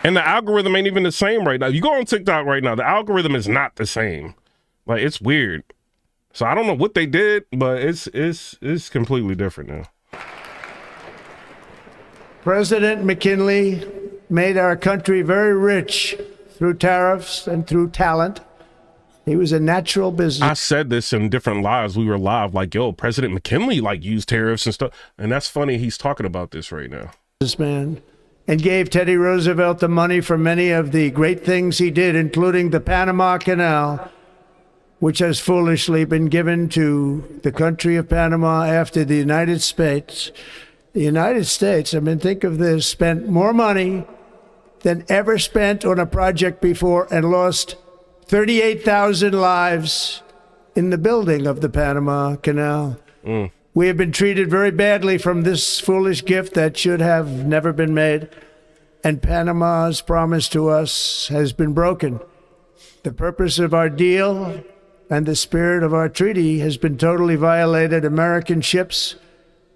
And the algorithm ain't even the same right now. You go on TikTok right now, the algorithm is not the same. Like, it's weird. So I don't know what they did, but it's completely different now. President McKinley made our country very rich through tariffs and through talent. He was a natural business. I said this in different lives. We were live like, yo, President McKinley like used tariffs and stuff. And that's funny. He's talking about this right now. This man. And gave Teddy Roosevelt the money for many of the great things he did, including the Panama Canal, which has foolishly been given to the country of Panama after the United States. The United States, I mean, think of this, spent more money than ever spent on a project before and lost 38,000 lives in the building of the Panama Canal. We have been treated very badly from this foolish gift that should have never been made. And Panama's promise to us has been broken. The purpose of our deal and the spirit of our treaty has been totally violated. American ships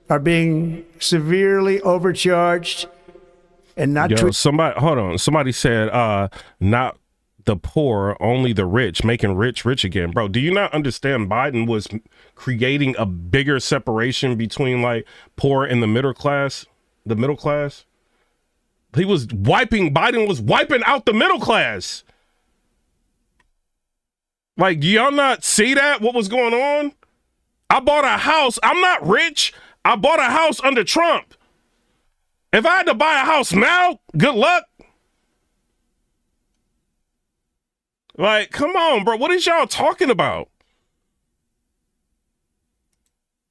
are being severely overcharged and not treated. Somebody said, not the poor, only the rich, making rich again. Bro, do you not understand Biden was creating a bigger separation between like poor and the middle class? Biden was wiping out the middle class. Like, do y'all not see that? What was going on? I bought a house. I'm not rich. I bought a house under Trump. If I had to buy a house now, good luck. Like, come on, bro. What is y'all talking about?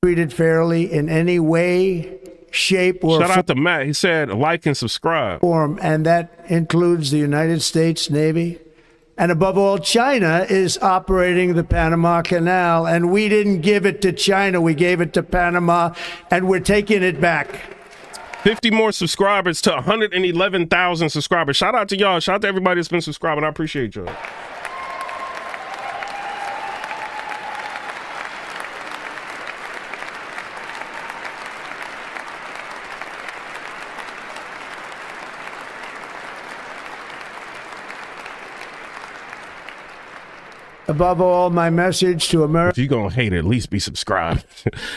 Treated fairly in any way, shape, or shout out to Matt. He said like and subscribe. Form, and that includes the United States Navy. And above all, China is operating the Panama Canal, and we didn't give it to China. We gave it to Panama, and we're taking it back. 50 more subscribers to 111,000 subscribers. Shout out to y'all. Shout out to everybody that's been subscribing. I appreciate y'all. Above all, my message to America. If you're going to hate it, at least be subscribed.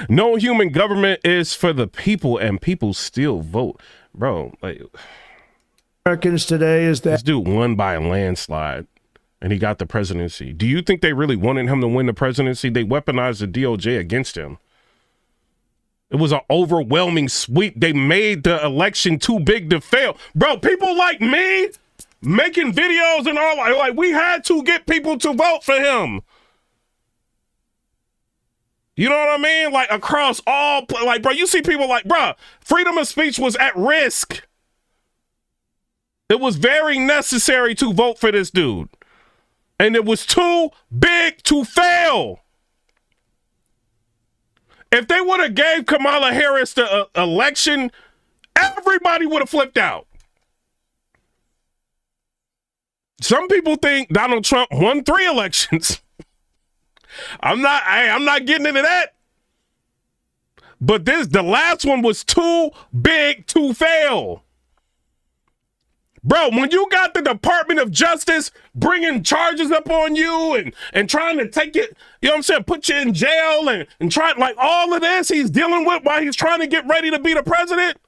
No human government is for the people, and people still vote. Bro, like, Americans today is that this dude won by a landslide, and he got the presidency. Do you think they really wanted him to win the presidency? They weaponized the DOJ against him. It was an overwhelming sweep. They made the election too big to fail. Bro, people like me making videos and all, like we had to get people to vote for him. You know what I mean? Like across all, like, bro, you see people like, bro, freedom of speech was at risk. It was very necessary to vote for this dude. And it was too big to fail. If they would have gave Kamala Harris the election, everybody would have flipped out. Some people think Donald Trump won 3 elections. I'm not getting into that. But the last one was too big to fail. Bro, when you got the Department of Justice bringing charges up on you and trying to take it, you know what I'm saying, put you in jail and try, like, all of this he's dealing with while he's trying to get ready to be the president?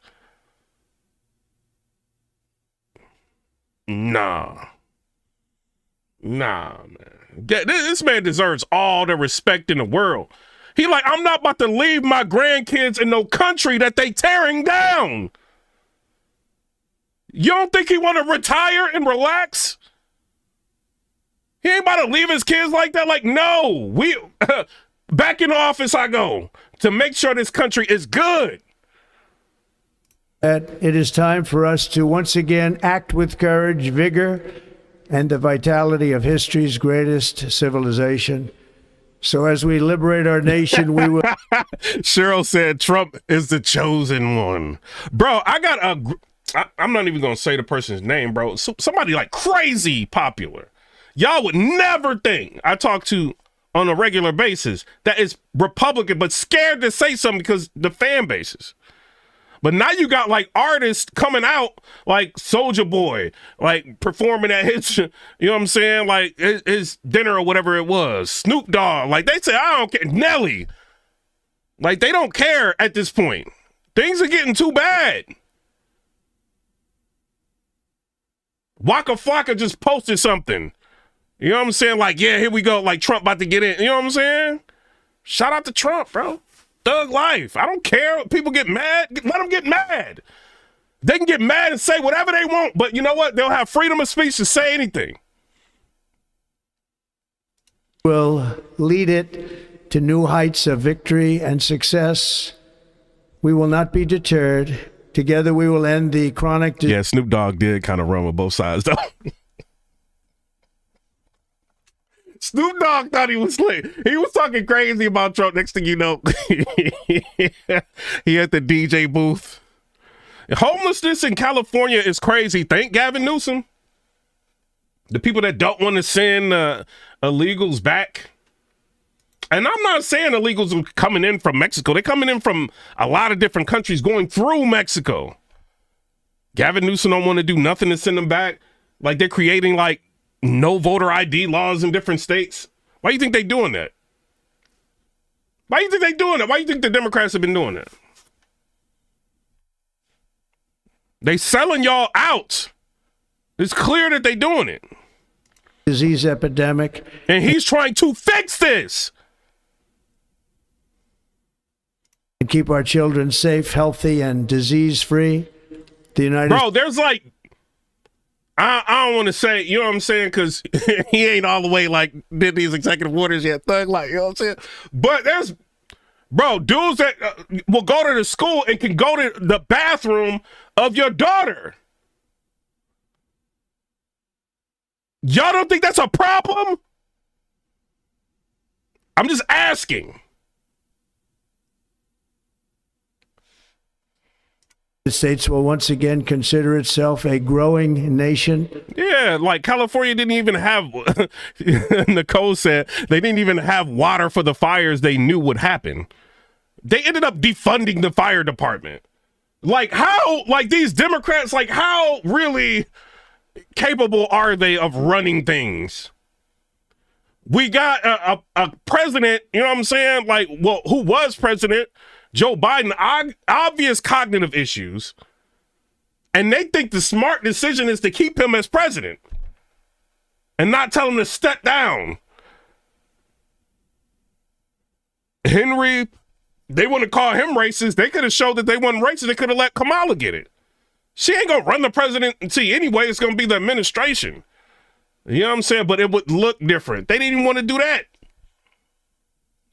Nah, man. This man deserves all the respect in the world. He like, I'm not about to leave my grandkids in no country that they tearing down. You don't think he want to retire and relax? He ain't about to leave his kids like that. Like, no, we back in office I go to make sure this country is good. That it is time for us to once again act with courage, vigor, and the vitality of history's greatest civilization. So as we liberate our nation, we will... Cheryl said Trump is the chosen one. Bro, I'm not even going to say the person's name, bro. Somebody like crazy popular. Y'all would never think I talk to on a regular basis that is Republican, but scared to say something because the fan bases. But now you got like artists coming out like Soulja Boy, like performing at his, you know what I'm saying? Like his dinner or whatever it was. Snoop Dogg, like they say, I don't care. Nelly, like they don't care at this point. Things are getting too bad. Waka Flocka just posted something. You know what I'm saying? Like, yeah, here we go. Like Trump about to get in. You know what I'm saying? Shout out to Trump, bro. Thug life. I don't care. People get mad. Let them get mad. They can get mad and say whatever they want, but you know what? They'll have freedom of speech to say anything. Will lead it to new heights of victory and success. We will not be deterred. Together we will end the chronic... Yeah, Snoop Dogg did kind of run with both sides, though. Snoop Dogg thought he was lit. He was talking crazy about Trump. Next thing you know, he had the DJ booth. Homelessness in California is crazy. Thank Gavin Newsom. The people that don't want to send illegals back. And I'm not saying illegals are coming in from Mexico. They're coming in from a lot of different countries going through Mexico. Gavin Newsom don't want to do nothing to send them back. Like they're creating like no voter ID laws in different states. Why do you think they doing that? Why do you think they doing that? Why do you think the Democrats have been doing that? They selling y'all out. It's clear that they doing it. Disease epidemic. And he's trying to fix this. And keep our children safe, healthy, and disease-free. Bro, there's like, I don't want to say, you know what I'm saying, because he ain't all the way like did these executive orders yet, thug like, you know what I'm saying? But there's, bro, dudes that will go to the school and can go to the bathroom of your daughter. Y'all don't think that's a problem? I'm just asking. The States will once again consider itself a growing nation. Yeah, like California didn't even have, Nicole said, they didn't even have water for the fires they knew would happen. They ended up defunding the fire department. Like how, like these Democrats, like how really capable are they of running things? We got a president, you know what I'm saying? Like, well, who was president? Joe Biden, obvious cognitive issues, and they think the smart decision is to keep him as president and not tell him to step down. Henry they want to call him racist. They could have showed that they weren't racist. They could have let Kamala get it. She ain't going to run the presidency anyway. It's going to be the administration. You know what I'm saying? But it would look different. They didn't even want to do that.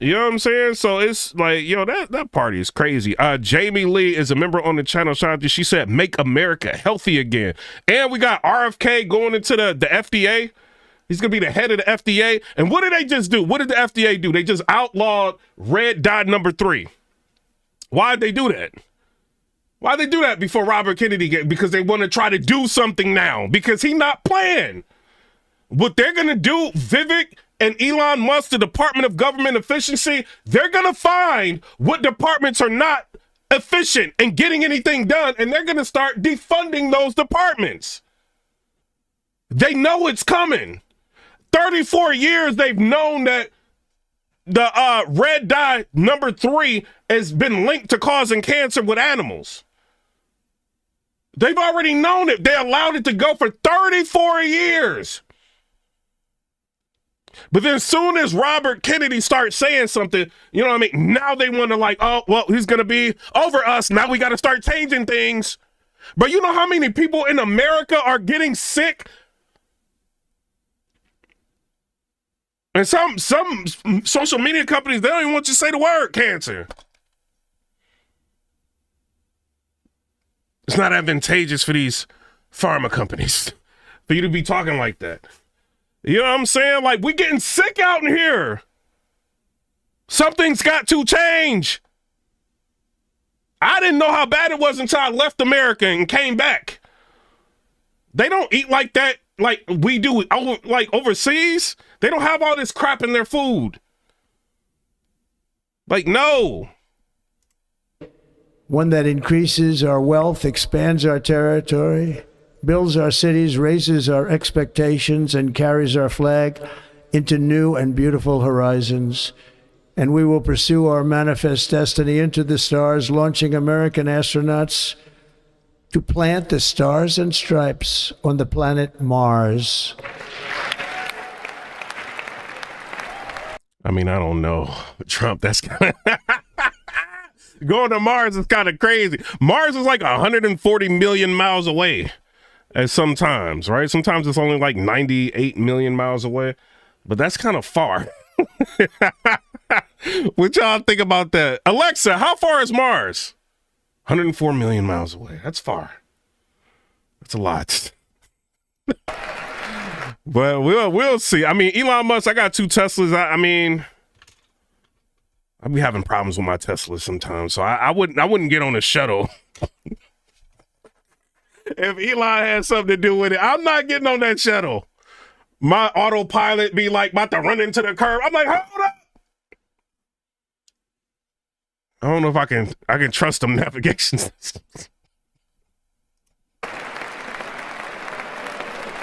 You know what I'm saying? So it's like, yo, that party is crazy. Jamie Lee is a member on the channel. Shout out to, she said, make America healthy again. And we got RFK going into the FDA. He's going to be the head of the FDA. And what did they just do? What did the FDA do? They just outlawed red dye number 3. Why'd they do that? Why'd they do that before Robert Kennedy? Because they want to try to do something now. Because he's not playing. What they're going to do, Vivek and Elon Musk, the Department of Government Efficiency, they're going to find what departments are not efficient in getting anything done, and they're going to start defunding those departments. They know it's coming. 34 years they've known that the red dye number 3 has been linked to causing cancer with animals. They've already known it. They allowed it to go for 34 years. But then as soon as Robert Kennedy starts saying something, you know what I mean? Now they want to like, oh, well, he's going to be over us. Now we got to start changing things. But you know how many people in America are getting sick? And some social media companies, they don't even want you to say the word cancer. It's not advantageous for these pharma companies for you to be talking like that. You know what I'm saying? Like, we getting sick out in here. Something's got to change. I didn't know how bad it was until I left America and came back. They don't eat like that like we do like overseas. They don't have all this crap in their food. Like, no. One that increases our wealth, expands our territory, builds our cities, raises our expectations, and carries our flag into new and beautiful horizons. And we will pursue our manifest destiny into the stars, launching American astronauts to plant the stars and stripes on the planet Mars. I mean, I don't know. Trump, that's kind of... Going to Mars is kind of crazy. Mars is like 140 million miles away at sometimes, right? Sometimes it's only like 98 million miles away, but that's kind of far. What y'all think about that? Alexa, how far is Mars? 104 million miles away. That's far. That's a lot. But we'll see. I mean, Elon Musk, I got 2 Teslas. I mean, I be having problems with my Teslas sometimes, so I wouldn't get on a shuttle. If Elon had something to do with it, I'm not getting on that shuttle. My autopilot be like about to run into the curb. I'm like, hold up. I don't know if I can trust them navigation systems.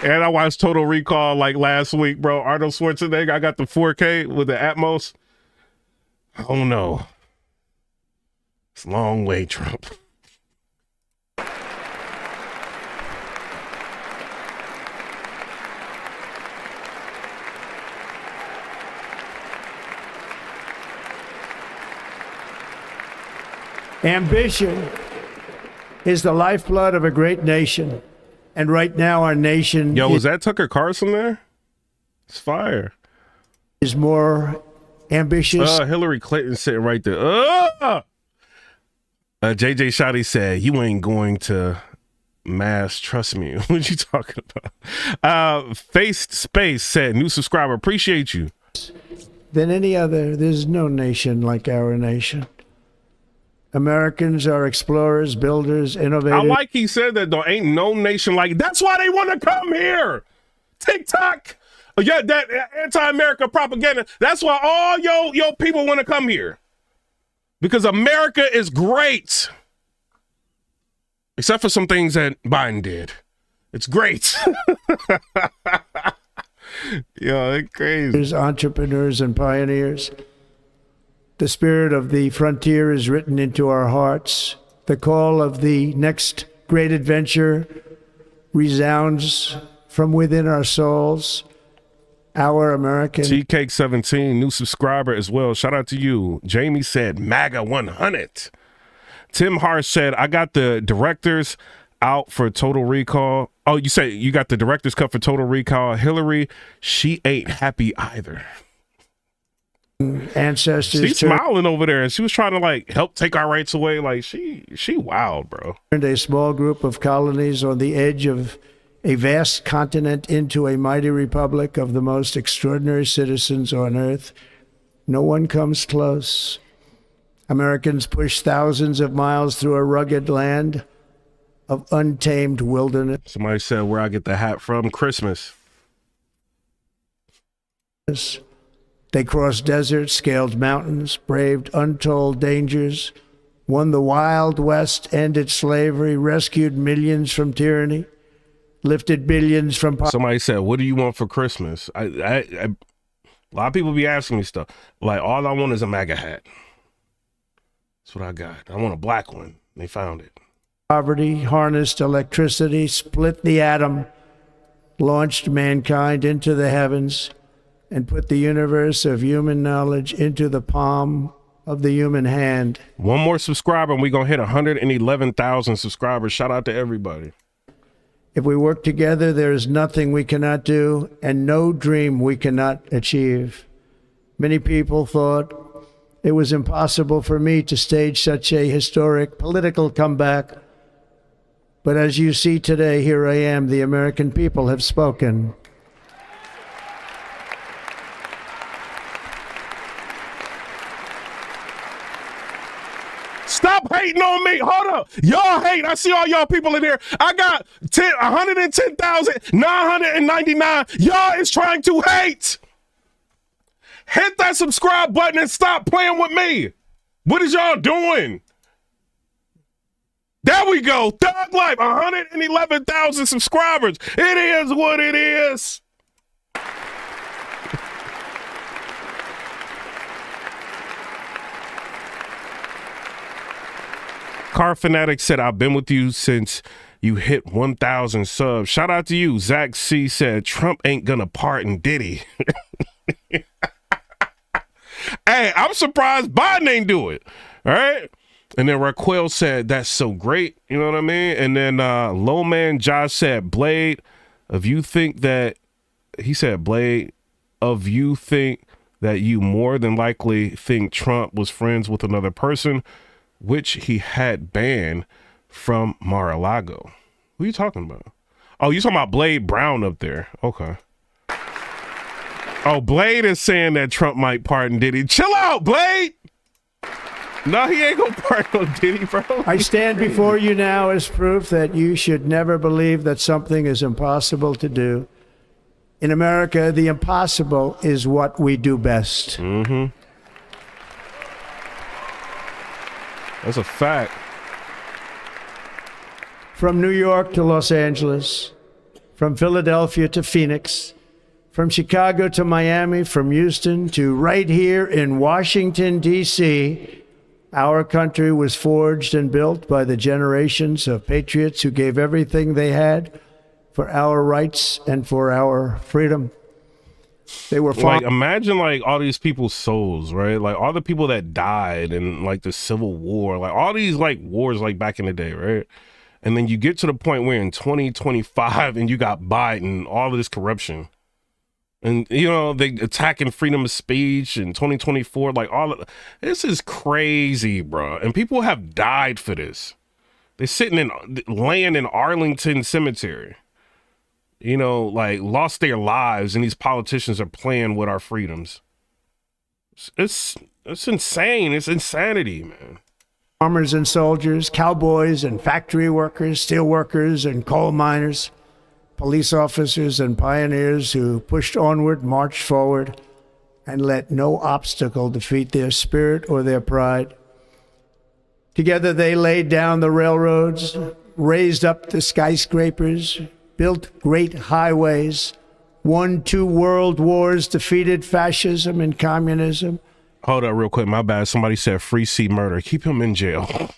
And I watched Total Recall like last week, bro. Arnold Schwarzenegger, I got the 4K with the Atmos. I don't know. It's a long way, Trump. Ambition is the lifeblood of a great nation. And right now our nation was that Tucker Carlson there? It's fire. Is more ambitious. Hillary Clinton sitting right there. JJ Shoddy said, you ain't going to mass, trust me. What you talking about? Faced Space said, new subscriber, appreciate you. Than any other. There's no nation like our nation. Americans are explorers, builders, innovators. I like he said that, though. Ain't no nation like... That's why they want to come here. TikTok. Yeah, that anti-America propaganda. That's why all yo people want to come here. Because America is great. Except for some things that Biden did. It's great. Yo, it's crazy. There's entrepreneurs and pioneers. The spirit of the frontier is written into our hearts. The call of the next great adventure resounds from within our souls. our American Tea Cake 17, new subscriber as well. Shout out to you. Jamie said MAGA 100. Tim Harsh said, I got the directors out for Total Recall. Oh, you say you got the director's cut for Total Recall. Hillary, she ain't happy either. ancestors She's smiling over there, and she was trying to like help take our rights away. Like she wild, bro. turned a small group of colonies on the edge of a vast continent into a mighty republic of the most extraordinary citizens on earth. No one comes close. Americans push thousands of miles through a rugged land of untamed wilderness. Somebody said where I get the hat from. Christmas. They crossed deserts, scaled mountains, braved untold dangers, won the Wild West, ended slavery, rescued millions from tyranny, lifted billions from poverty. Somebody said, what do you want for Christmas? A lot of people be asking me stuff. Like, all I want is a MAGA hat. That's what I got. I want a black one. They found it. Poverty, harnessed electricity, split the atom, launched mankind into the heavens, and put the universe of human knowledge into the palm of the human hand. One more subscriber and we're going to hit 111,000 subscribers. Shout out to everybody. If we work together, there is nothing we cannot do and no dream we cannot achieve. Many people thought it was impossible for me to stage such a historic political comeback. But as you see today, here I am. The American people have spoken. Stop hating on me. Hold up. Y'all hate. I see all y'all people in here. I got 110,999. Y'all is trying to hate. Hit that subscribe button and stop playing with me. What is y'all doing? There we go. Thug Life, 111,000 subscribers. It is what it is. Car Fanatic said, I've been with you since you hit 1,000 subs. Shout out to you. Zach C said, Trump ain't gonna pardon Diddy. Hey, I'm surprised Biden ain't do it. All right. And then Raquel said, that's so great. You know what I mean? And then Low Man Josh said, Blade, if you think that, he said, Blade, of you think that you more than likely think Trump was friends with another person, which he had banned from Mar-a-Lago. Who are you talking about? Oh, you talking about Blade Brown up there. Okay. Oh, Blade is saying that Trump might pardon Diddy. Chill out, Blade. No, he ain't gonna pardon Diddy, bro. I stand before you now as proof that you should never believe that something is impossible to do. In America, the impossible is what we do best. Mm-hmm. That's a fact. From New York to Los Angeles, from Philadelphia to Phoenix, from Chicago to Miami, from Houston to right here in Washington, D.C., our country was forged and built by the generations of patriots who gave everything they had for our rights and for our freedom. They were like, imagine like all these people's souls, right? Like all the people that died in like the Civil War, like all these like wars like back in the day, right? And then you get to the point where in 2025 and you got Biden, all of this corruption. And, you know, they attacking freedom of speech in 2024, like all of this is crazy, bro. And people have died for this. They're sitting in laying in Arlington Cemetery, you know, like lost their lives, and these politicians are playing with our freedoms. It's insane. It's insanity, man. Farmers and soldiers, cowboys and factory workers, steel workers and coal miners, police officers and pioneers who pushed onward, marched forward, and let no obstacle defeat their spirit or their pride. Together they laid down the railroads, raised up the skyscrapers, built great highways, won 2 world wars, defeated fascism and communism. Hold up real quick, my bad. Somebody said free C murder. Keep him in jail.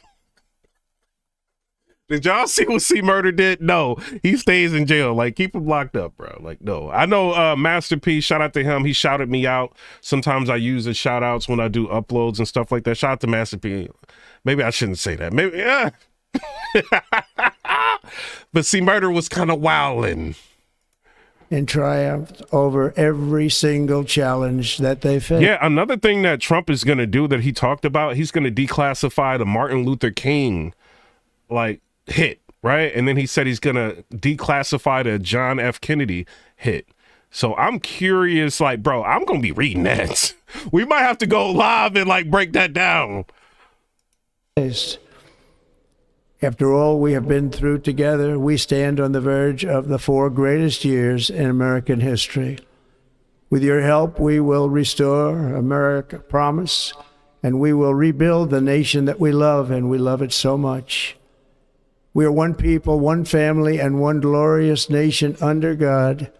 Did y'all see what C Murder did? No, he stays in jail. Like, keep him locked up, bro. Like, no. I know Masterpiece, shout out to him. He shouted me out. Sometimes I use his shout outs when I do uploads and stuff like that. Shout out to Masterpiece. Maybe I shouldn't say that. Maybe, yeah. But C Murder was kind of wilding. And triumphed over every single challenge that they faced. Yeah, another thing that Trump is going to do that he talked about, he's going to declassify the Martin Luther King, like, hit, right? And then he said he's going to declassify the John F. Kennedy hit. So I'm curious, like, bro, I'm going to be reading that. We might have to go live and, like, break that down. After all we have been through together, we stand on the verge of the 4 greatest years in American history. With your help, we will restore America promise, and we will rebuild the nation that we love, and we love it so much. We are one people, one family, and one glorious nation under God.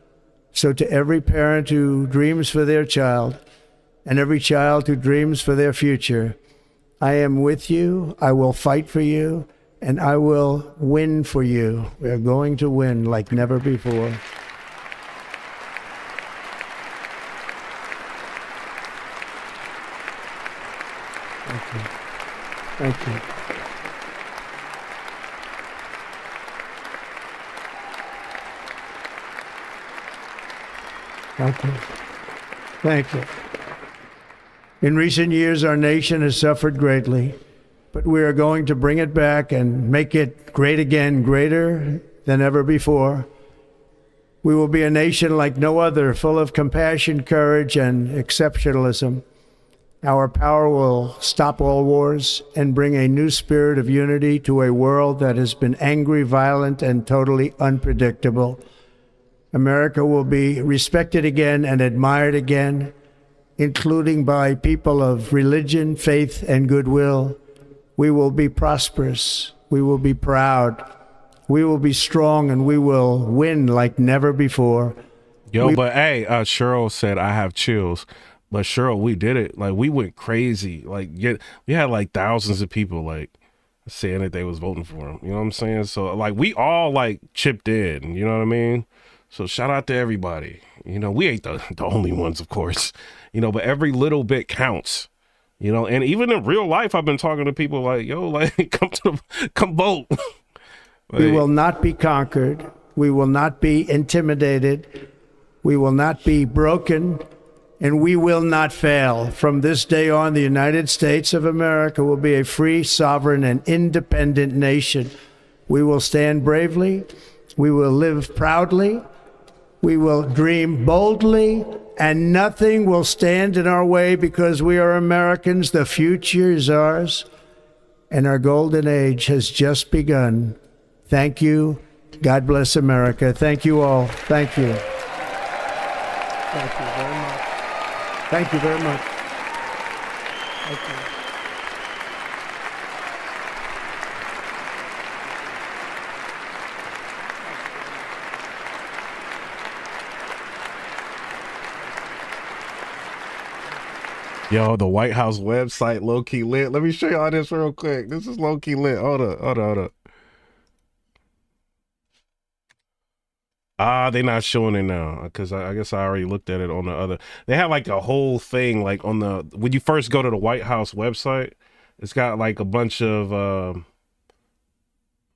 So to every parent who dreams for their child, and every child who dreams for their future, I am with you, I will fight for you, and I will win for you. We are going to win like never before. Thank you. Thank you. Thank you. Thank you. In recent years, our nation has suffered greatly, but we are going to bring it back and make it great again, greater than ever before. We will be a nation like no other, full of compassion, courage, and exceptionalism. Our power will stop all wars and bring a new spirit of unity to a world that has been angry, violent, and totally unpredictable. America will be respected again and admired again, including by people of religion, faith, and goodwill. We will be prosperous. We will be proud. We will be strong, and we will win like never before. But hey, Cheryl said, I have chills. But Cheryl, we did it. Like, we went crazy. Like, we had like thousands of people like saying that they was voting for him. You know what I'm saying? So like, we all like chipped in. You know what I mean? So shout out to everybody. You know, we ain't the only ones, of course. You know, but every little bit counts. You know, and even in real life, I've been talking to people like, yo, like, come vote. Like, we will not be conquered. We will not be intimidated. We will not be broken. And we will not fail. From this day on, the United States of America will be a free, sovereign, and independent nation. We will stand bravely. We will live proudly. We will dream boldly. And nothing will stand in our way because we are Americans. The future is ours, and our golden age has just begun. Thank you. God bless America. Thank you all. Thank you. Thank you very much. Thank you very much. Thank you. Yo, the White House website, low-key lit. Let me show y'all this real quick. This is low-key lit. Hold up. They're not showing it now because I guess I already looked at it on the other. They have like a whole thing like on the, when you first go to the White House website, it's got like a bunch of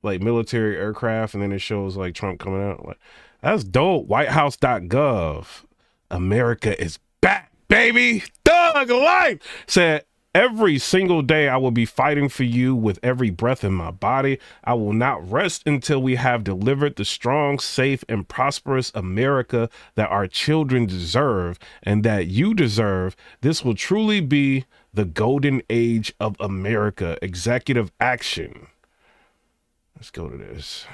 like military aircraft, and then it shows like Trump coming out. Like, that's dope. Whitehouse.gov. America is back, baby. Thug life. Said, every single day I will be fighting for you with every breath in my body. I will not rest until we have delivered the strong, safe, and prosperous America that our children deserve and that you deserve. This will truly be the golden age of America. Executive action. Let's go to this.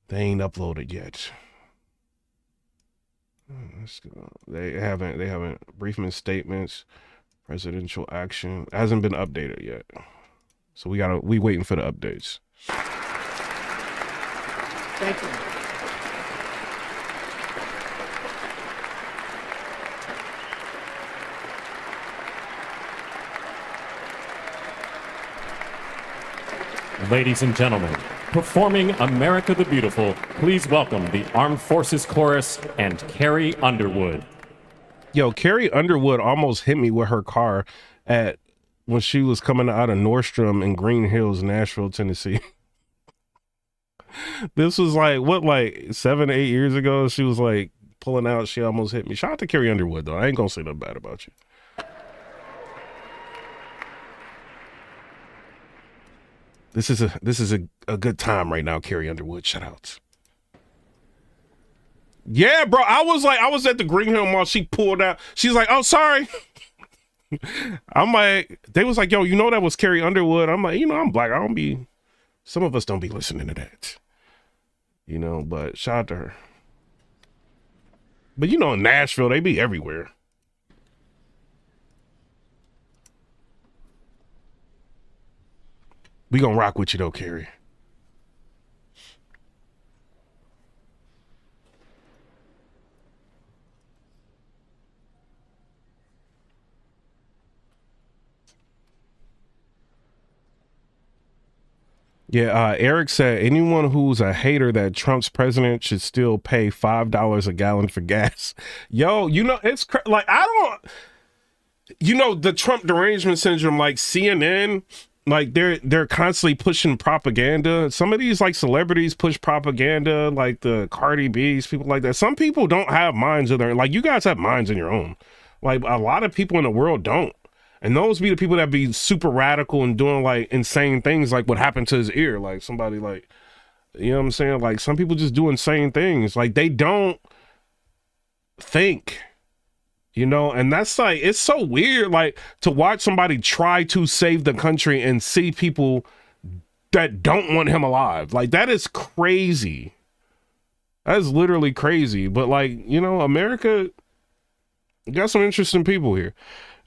They ain't uploaded yet. Let's go. They haven't briefing statements, presidential action hasn't been updated yet. So we waiting for the updates. Thank you. Ladies and gentlemen, performing America the Beautiful, please welcome the Armed Forces Chorus and Carrie Underwood. Yo, Carrie Underwood almost hit me with her car when she was coming out of Nordstrom in Green Hills, Nashville, Tennessee. This was like 7, 8 years ago. She was like pulling out. She almost hit me. Shout out to Carrie Underwood, though. I ain't gonna say nothing bad about you. This is a good time right now, Carrie Underwood. Shout outs. Yeah, bro. I was at the Green Hill Mall. She pulled out. She's like, "Oh, sorry." I'm like, they was like, "Yo, you know that was Carrie Underwood." I'm like, I'm black. Some of us don't be listening to that. But shout out to her. But in Nashville, they be everywhere. We gonna rock with you though, Carrie. Yeah, Eric said anyone who's a hater that Trump's president should still pay $5 a gallon for gas. Yo, it's like I don't. The Trump derangement syndrome, like CNN. Like they're constantly pushing propaganda. Some of these like celebrities push propaganda, like the Cardi B's, people like that. Some people don't have minds of their own. Like you guys have minds in your own. Like a lot of people in the world don't. And those be the people that be super radical and doing like insane things, like what happened to his ear. Like somebody like, you know what I'm saying? Like some people just do insane things. Like they don't think. And that's like, it's so weird, like to watch somebody try to save the country and see people that don't want him alive. Like that is crazy. That is literally crazy. But like, America got some interesting people here.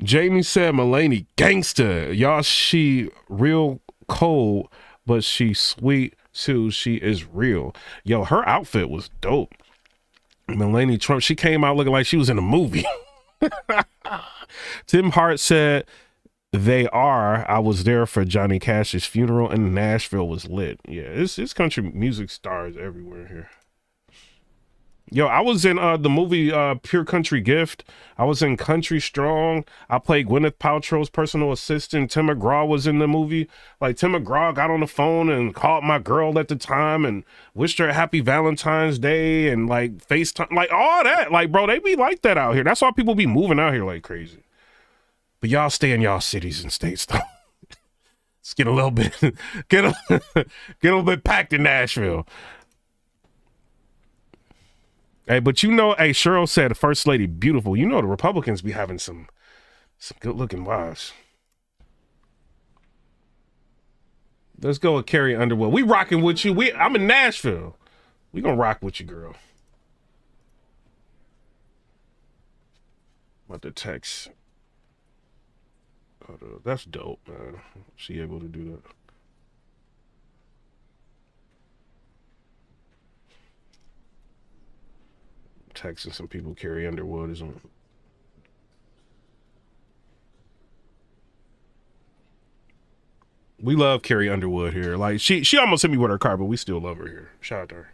Jamie said, Mulaney, gangster. Y'all, she real cold, but she sweet too. She is real. Yo, her outfit was dope. Mulaney Trump, she came out looking like she was in a movie. Tim Hart said I was there for Johnny Cash's funeral and Nashville was lit. Yeah, it's country music stars everywhere here. Yo, I was in the movie Pure Country Gift. I was in Country Strong. I played Gwyneth Paltrow's personal assistant. Tim McGraw was in the movie. Like Tim McGraw got on the phone and called my girl at the time and wished her a happy Valentine's Day and like FaceTime, like all that. Like, bro, they be like that out here. That's why people be moving out here like crazy. But y'all stay in y'all cities and states though. Let's get a little bit, get a little bit packed in Nashville. Hey, but Cheryl said the First Lady beautiful. The Republicans be having some good looking wives. Let's go with Carrie Underwood. We rocking with you. I'm in Nashville. We gonna rock with you, girl. About to text. That's dope, man. She able to do that. Texting some people. Carrie Underwood is on. We love Carrie Underwood here. Like she almost hit me with her car, but we still love her here. Shout out to her.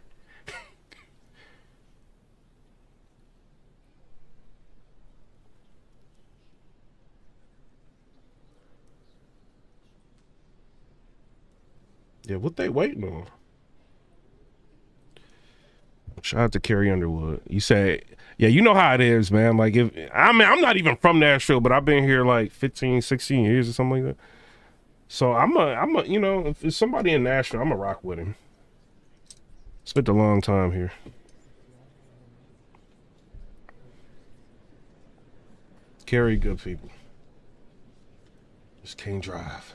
Yeah, what they waiting on? Shout out to Carrie Underwood. You say, yeah, you know how it is, man. Like I'm not even from Nashville, but I've been here like 15, 16 years or something like that. So I'm a, if it's somebody in Nashville, I'm a rock with him. Spent a long time here. Carrie, good people. Just can't drive.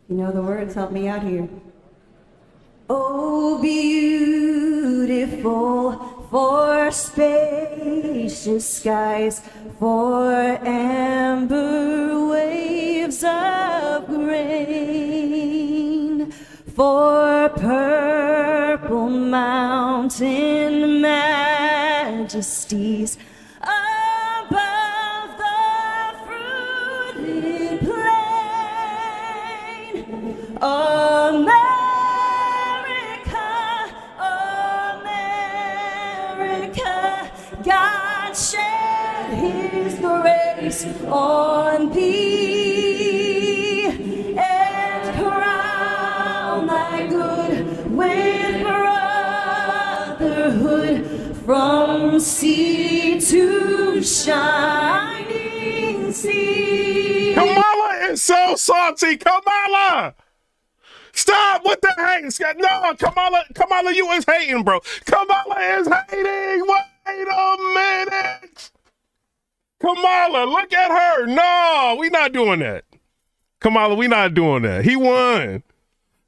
You know the words, help me out here. Oh, beautiful for spacious skies, for amber waves of grain, for purple mountain majesties above the his grace on thee, and crown thy good with brotherhood from sea to shining sea. Kamala is so salty. Kamala! Stop with the hate. No, Kamala, you is hating, bro. Kamala is hating. Wait a minute. Kamala, look at her. No, we not doing that. Kamala, we not doing that. He won.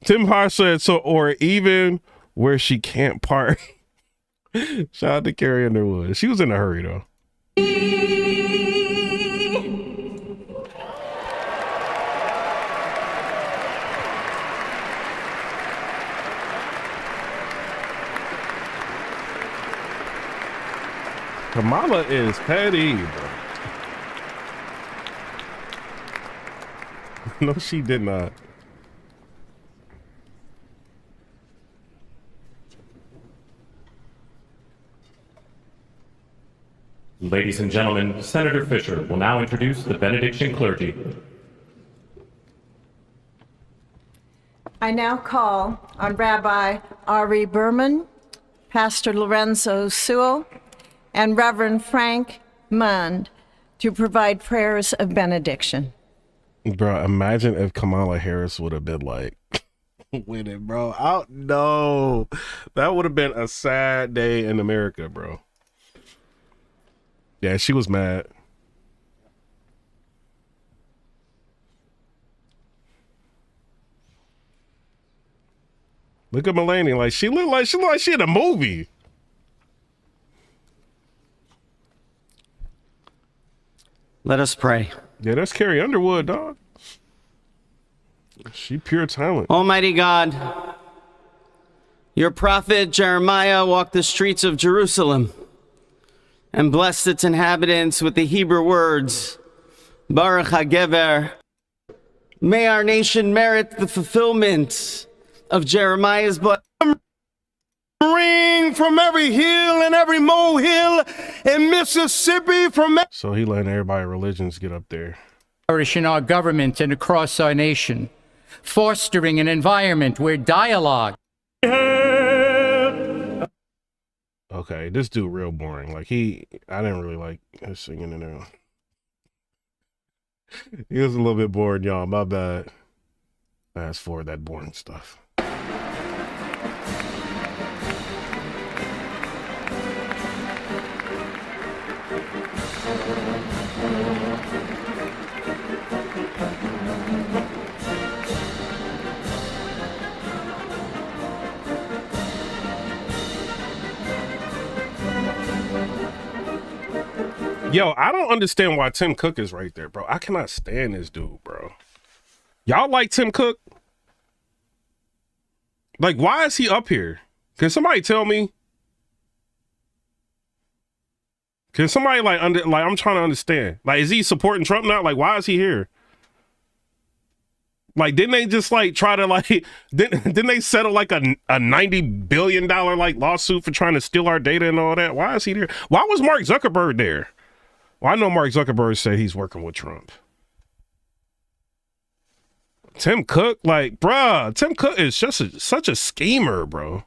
Tim Hart said so, or even where she can't park. Shout out to Carrie Underwood. She was in a hurry though. Kamala is petty, bro. No, she did not. Ladies and gentlemen, Senator Fisher will now introduce the benediction clergy. I now call on Rabbi Ari Berman, Pastor Lorenzo Sewell, and Reverend Frank Mund to provide prayers of benediction. Bro, imagine if Kamala Harris would have been like, with it, bro. No, that would have been a sad day in America, bro. Yeah, she was mad. Look at Melania, like she looked like she in a movie. Let us pray. Yeah, that's Carrie Underwood, dog. She pure talent. Almighty God, your prophet Jeremiah walked the streets of Jerusalem and blessed its inhabitants with the Hebrew words, Baruch HaGever. May our nation merit the fulfillment of Jeremiah's blessing. Ring from every hill and every molehill in Mississippi from... So he letting everybody religions get up there. Flourish in our government and across our nation, fostering an environment where dialogue. Okay, this dude real boring. Like I didn't really like his singing in there. He was a little bit bored, y'all. My bad. Fast forward that boring stuff. Yo, I don't understand why Tim Cook is right there, bro. I cannot stand this dude, bro. Y'all like Tim Cook? Like, why is he up here? Can somebody tell me? Can somebody I'm trying to understand. Like, is he supporting Trump now? Like, why is he here? Like, didn't they just like try to like didn't they settle like a $90 billion like lawsuit for trying to steal our data and all that? Why is he there? Why was Mark Zuckerberg there? Well, I know Mark Zuckerberg said he's working with Trump. Tim Cook, like, bruh, Tim Cook is just such a schemer, bro.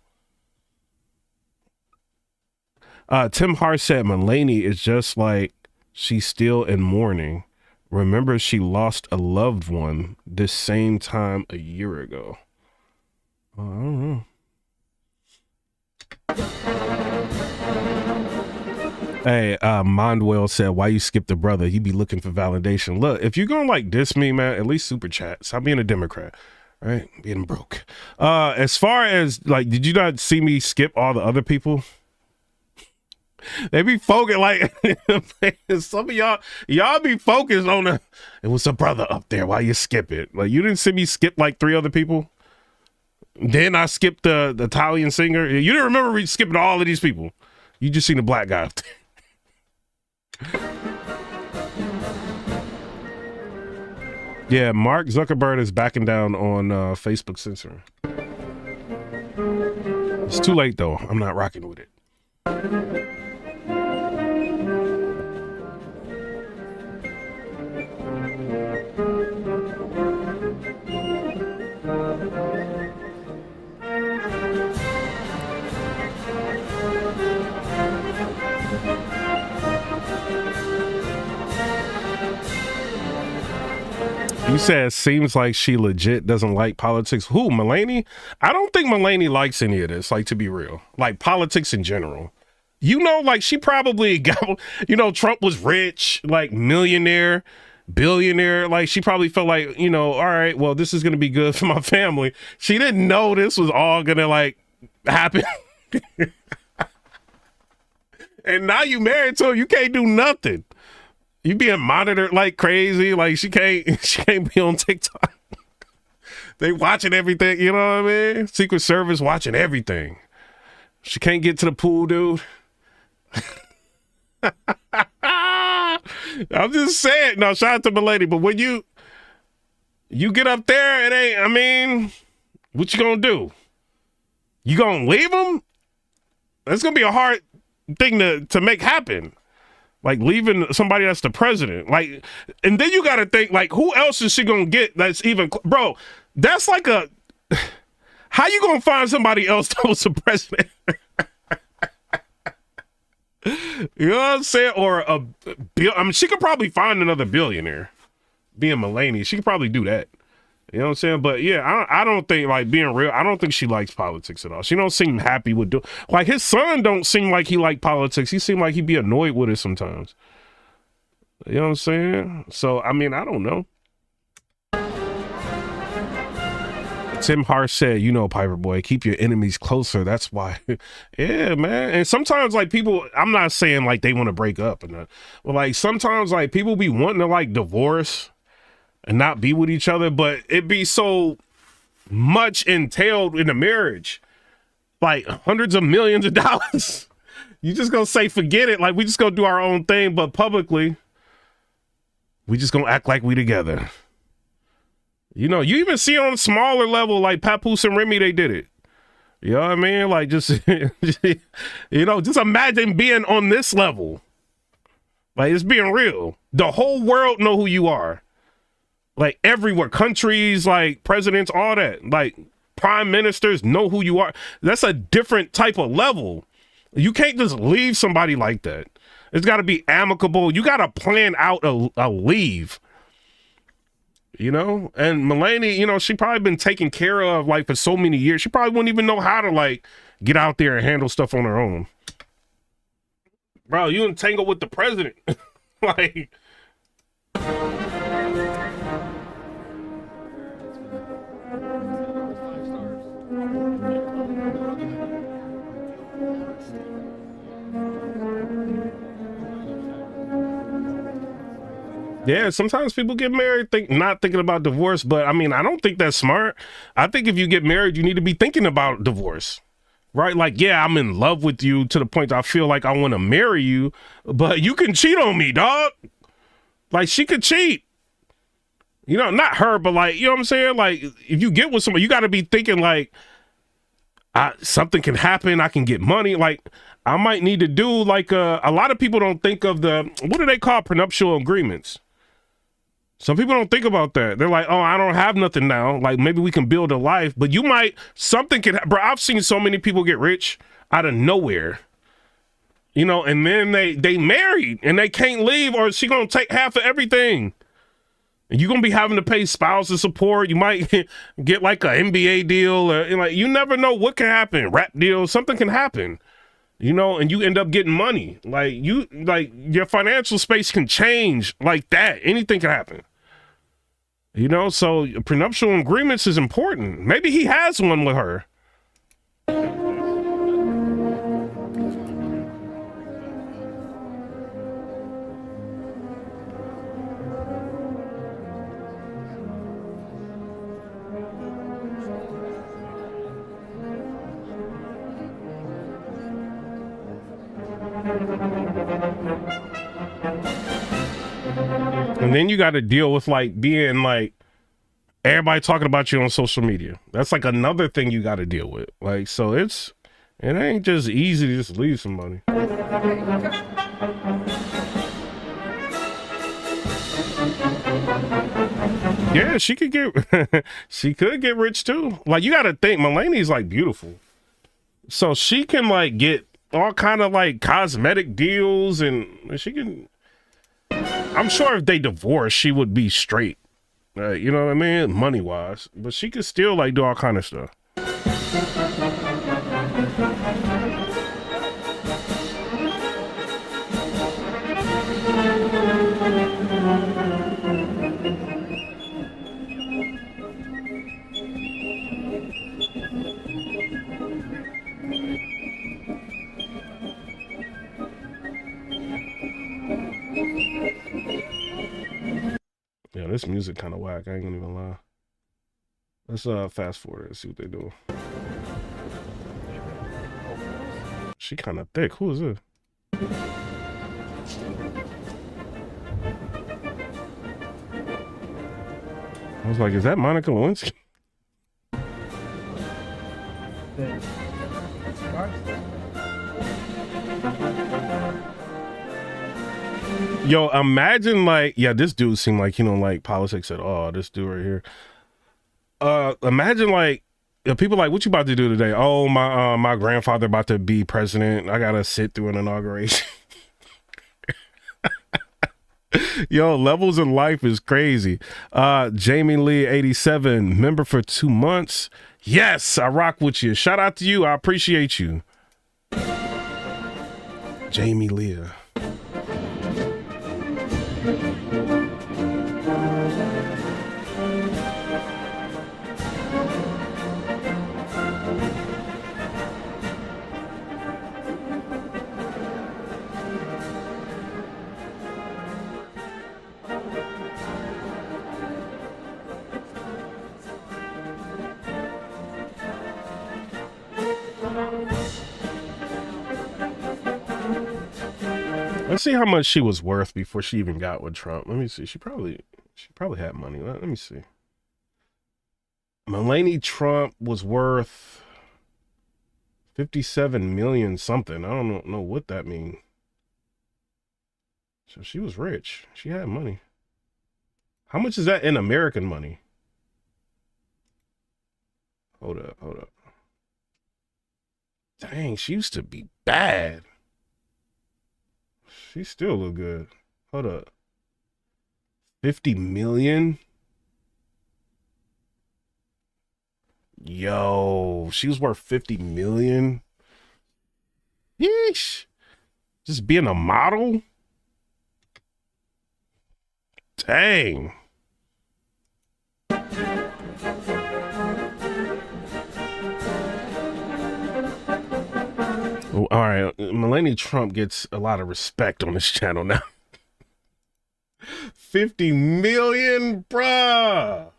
Tim Hart said Mulaney is just like she's still in mourning. Remember, she lost a loved one this same time a year ago. I don't know. Hey, Mondwell said, why you skip the brother? He be looking for validation. Look, if you're gonna like diss me, man, at least super chat. Stop being a Democrat, right? Being broke. As far as like, did you not see me skip all the other people? They be focused like some of y'all be focused on it was a brother up there. Why you skip it? Like you didn't see me skip like 3 other people. Then I skipped the Italian singer. You didn't remember skipping all of these people. You just seen the black guy up there. Yeah, Mark Zuckerberg is backing down on Facebook censoring. It's too late though. I'm not rocking with it. You said seems like she legit doesn't like politics. Who, Mulaney? I don't think Mulaney likes any of this, like, to be real. Like, politics in general. You know, like, she probably got, you know, Trump was rich, like, millionaire, billionaire. Like, she probably felt like, you know, all right, well, this is going to be good for my family. She didn't know this was all going to, like, happen. And now you married to him, you can't do nothing. You being monitored like crazy. Like, she can't be on TikTok. They watching everything, you know what I mean? Secret Service watching everything. She can't get to the pool, dude. I'm just saying. No, shout out to my lady. But when you get up there, it ain't, I mean, what you gonna do? You gonna leave him? That's gonna be a hard thing to make happen. Like, leaving somebody that's the president. Like, and then you gotta think, like, who else is she gonna get that's even, bro, that's like a, how you gonna find somebody else that was the president? You know what I'm saying? Or I mean, she could probably find another billionaire. Being Mulaney, she could probably do that. You know what I'm saying? But yeah, I don't think, like, being real, I don't think she likes politics at all. She don't seem happy with like, his son don't seem like he like politics. He seem like he'd be annoyed with it sometimes. You know what I'm saying? So, I mean, I don't know. Tim Hart said, you know, Piper Boy, keep your enemies closer. That's why. Yeah, man. And sometimes, like, people, I'm not saying, like, they want to break up. But, like, sometimes, like, people be wanting to, like, divorce and not be with each other, but it be so much entailed in the marriage, like hundreds of millions of dollars. You just gonna say, forget it. Like, we just gonna do our own thing, but publicly, we just gonna act like we together. You know, you even see on a smaller level, like Papoose and Remy, they did it. You know what I mean? Like, just, you know, just imagine being on this level. Like, it's being real. The whole world know who you are. Like, everywhere, countries, like, presidents, all that, like, prime ministers know who you are. That's a different type of level. You can't just leave somebody like that. It's got to be amicable. You got to plan out a leave, you know? And Mulaney, you know, she probably been taken care of, like, for so many years. She probably wouldn't even know how to, like, get out there and handle stuff on her own. Bro, you entangled with the president. Like... Yeah, sometimes people get married not thinking about divorce, but I mean, I don't think that's smart. I think if you get married, you need to be thinking about divorce, right? Like, yeah, I'm in love with you to the point that I feel like I want to marry you, but you can cheat on me, dog. Like, she could cheat. You know, not her, but, like, you know what I'm saying? Like, if you get with somebody, you got to be thinking, like, something can happen. I can get money. Like, I might need to do, like, a lot of people don't think of what do they call prenuptial agreements? Some people don't think about that. They're like, oh, I don't have nothing now. Like, maybe we can build a life, but something can, bro, I've seen so many people get rich out of nowhere, you know, and then they married and they can't leave, or she gonna take half of everything. And you're gonna be having to pay spousal support. You might get like an NBA deal, or, like, you never know what can happen. Rap deal, something can happen. You know, and you end up getting money. Like, your financial space can change like that. Anything can happen. You know, so prenuptial agreements is important. Maybe he has one with her. And then you got to deal with, like, being, like, everybody talking about you on social media. That's, like, another thing you got to deal with. Like, so it ain't just easy to just leave somebody. Yeah, she could get rich too. Like, you got to think, Mulaney's, like, beautiful. So she can, like, get all kind of, like, cosmetic deals, and she can... I'm sure if they divorced, she would be straight. You know what I mean? Money wise, but she could still like do all kind of stuff. Yeah, this music kind of whack. I ain't gonna even lie. Let's fast forward and see what they do. She kind of thick. Who is this? I was like, is that Monica Lewinsky? Yo, imagine like, yeah, this dude seemed like he don't like politics at all. This dude right here. Imagine like people like, what you about to do today? Oh, my grandfather about to be president. I gotta sit through an inauguration. Yo, levels in life is crazy. Jamie Lee 87, member for 2 months. Yes, I rock with you. Shout out to you. I appreciate you. Jamie Leah. Let's see how much she was worth before she even got with Trump. Let me see. She probably had money. Let me see. Melania Trump was worth 57 million something. I don't know what that means. So she was rich. She had money. How much is that in American money? Hold up. Dang, she used to be bad. She still look good. Hold up. 50 million? Yo, she was worth 50 million? Yeesh. Just being a model? Dang. All right, Melania Trump gets a lot of respect on this channel now. 50 million, bruh.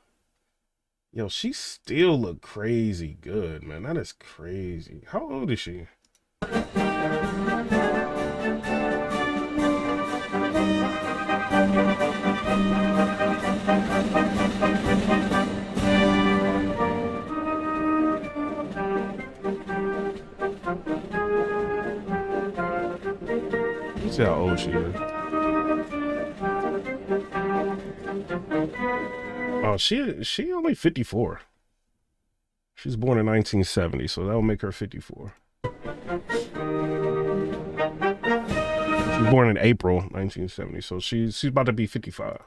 Yo, she still look crazy good, man. That is crazy. How old is she? Let's see how old she is. Oh, she only 54. She's born in 1970, so that'll make her 54. She was born in April 1970, so she's about to be 55.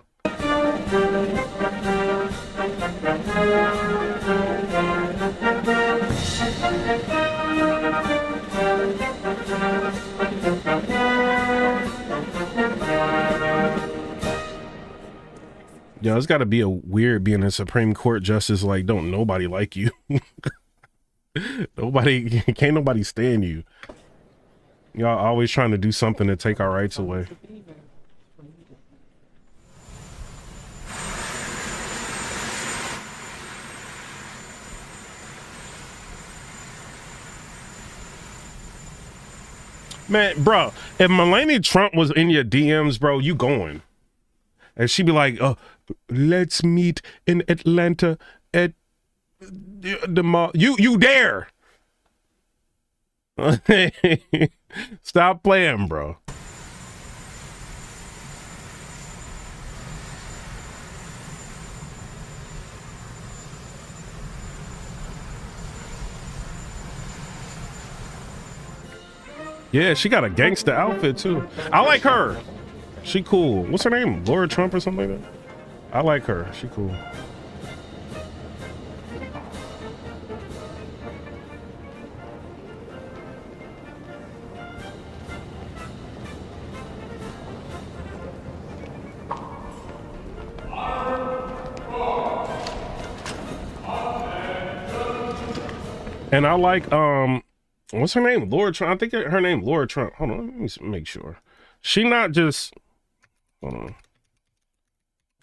Yo, it's got to be a weird being a Supreme Court justice. Like, don't nobody like you. Can't nobody stand you. Y'all always trying to do something to take our rights away. Man, bro, if Melania Trump was in your DMs, bro, you going. And she'd be like, let's meet in Atlanta at the mall. You dare. Stop playing, bro. Yeah, she got a gangster outfit too. I like her. She cool. What's her name? Laura Trump or something like that? I like her. She cool. And I like, what's her name? Laura Trump. I think her name Laura Trump. Hold on, let me make sure. She not just, hold on.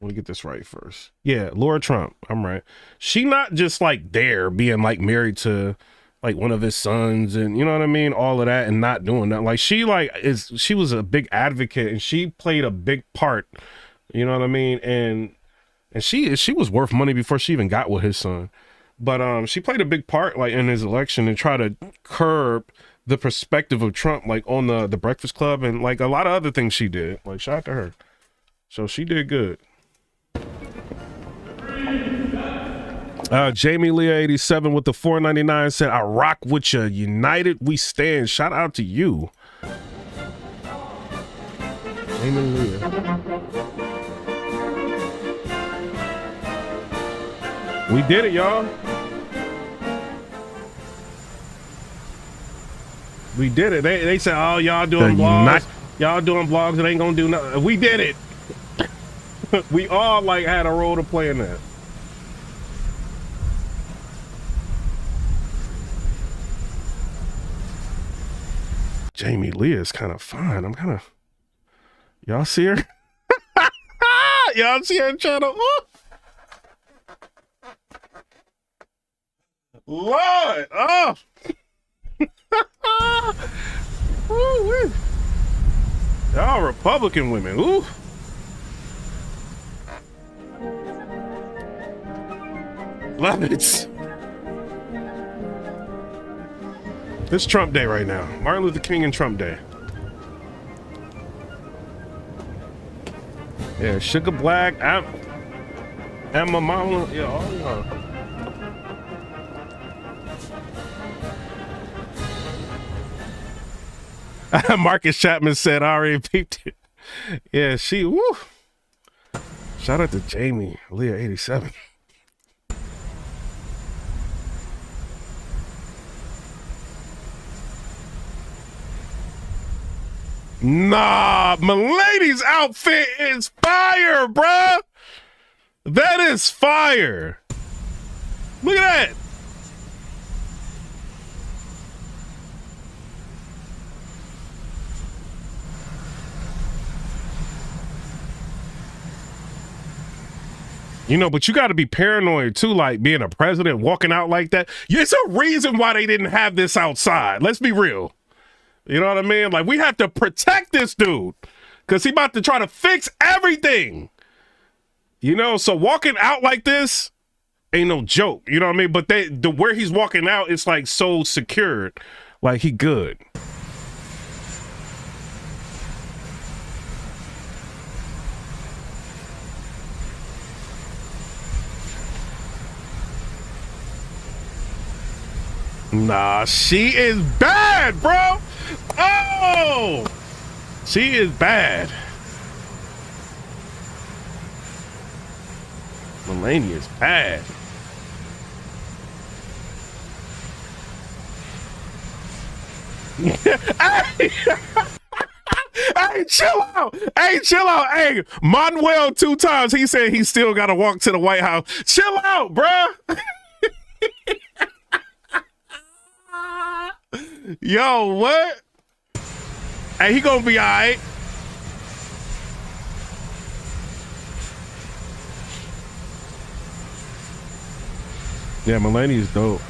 Let me get this right first. Yeah, Laura Trump. I'm right. She not just like there being like married to like one of his sons and you know what I mean? All of that and not doing that. Like she was a big advocate and she played a big part. You know what I mean? And she was worth money before she even got with his son. But she played a big part like in his election and try to curb the perspective of Trump like on the Breakfast Club and like a lot of other things she did. Like shout out to her. So she did good. Jamie Leah 87 with the 4.99 said, I rock with you. United we stand. Shout out to you. Jamie Leah. We did it, y'all. We did it. They said, oh, y'all doing vlogs. Y'all doing vlogs. It ain't gonna do nothing. We did it. We all like had a role to play in that. Jamie Leah is kind of fine. I'm kind of, y'all see her? Y'all see her channel? Ooh. Lord, oh. Ooh, y'all Republican women, ooh. Love it. It's Trump Day right now. Martin Luther King and Trump Day. Yeah, Sugar Black, Emma Mama, yeah, all y'all. Marcus Chapman said, I already peeped it. Yeah, she, woo. Shout out to Jamie Leah 87. Nah, Milady's outfit is fire, bruh. That is fire. Look at that. You know, but you got to be paranoid too, like being a president, walking out like that. It's a reason why they didn't have this outside. Let's be real. You know what I mean? Like, we have to protect this dude because he about to try to fix everything. You know, so walking out like this ain't no joke. You know what I mean? But where he's walking out, it's like so secured. Like, he good. Nah, she is bad, bro. Oh, she is bad. Melania is bad. Hey, hey, chill out. Hey, chill out. Hey, Manuel 2 times. He said he still got to walk to the White House. Chill out, bruh. Yo, what? Hey, he gonna be all right. Yeah, Melania's dope.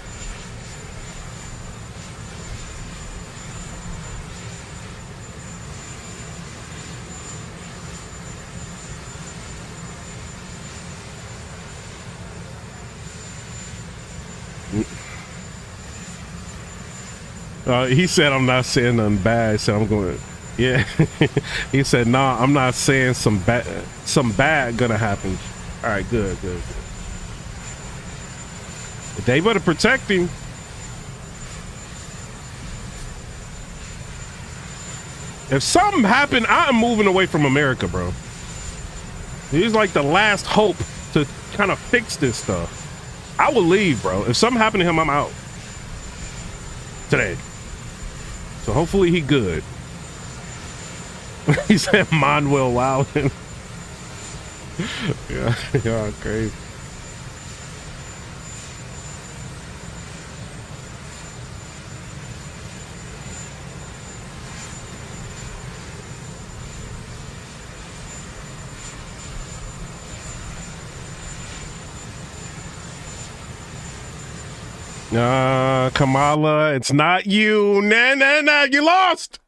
He said, I'm not saying nothing bad, so I'm going, yeah. He said, nah, I'm not saying some bad gonna happen. All right, good. But they better protect him. If something happened, I'm moving away from America, bro. He's like the last hope to kind of fix this stuff. I will leave, bro. If something happened to him, I'm out today. So hopefully he good. He said Manuel Loudon. Yeah, crazy. Kamala, it's not you. Nah, you lost.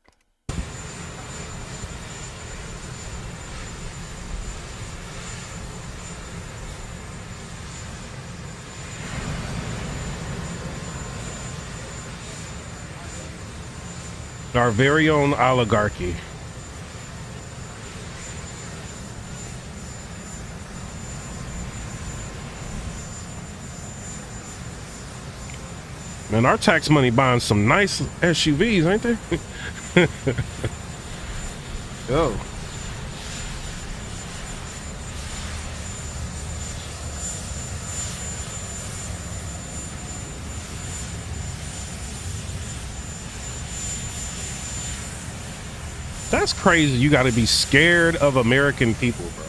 Our very own oligarchy. Man, our tax money buying some nice SUVs, ain't they? Yo. That's crazy. You got to be scared of American people, bro.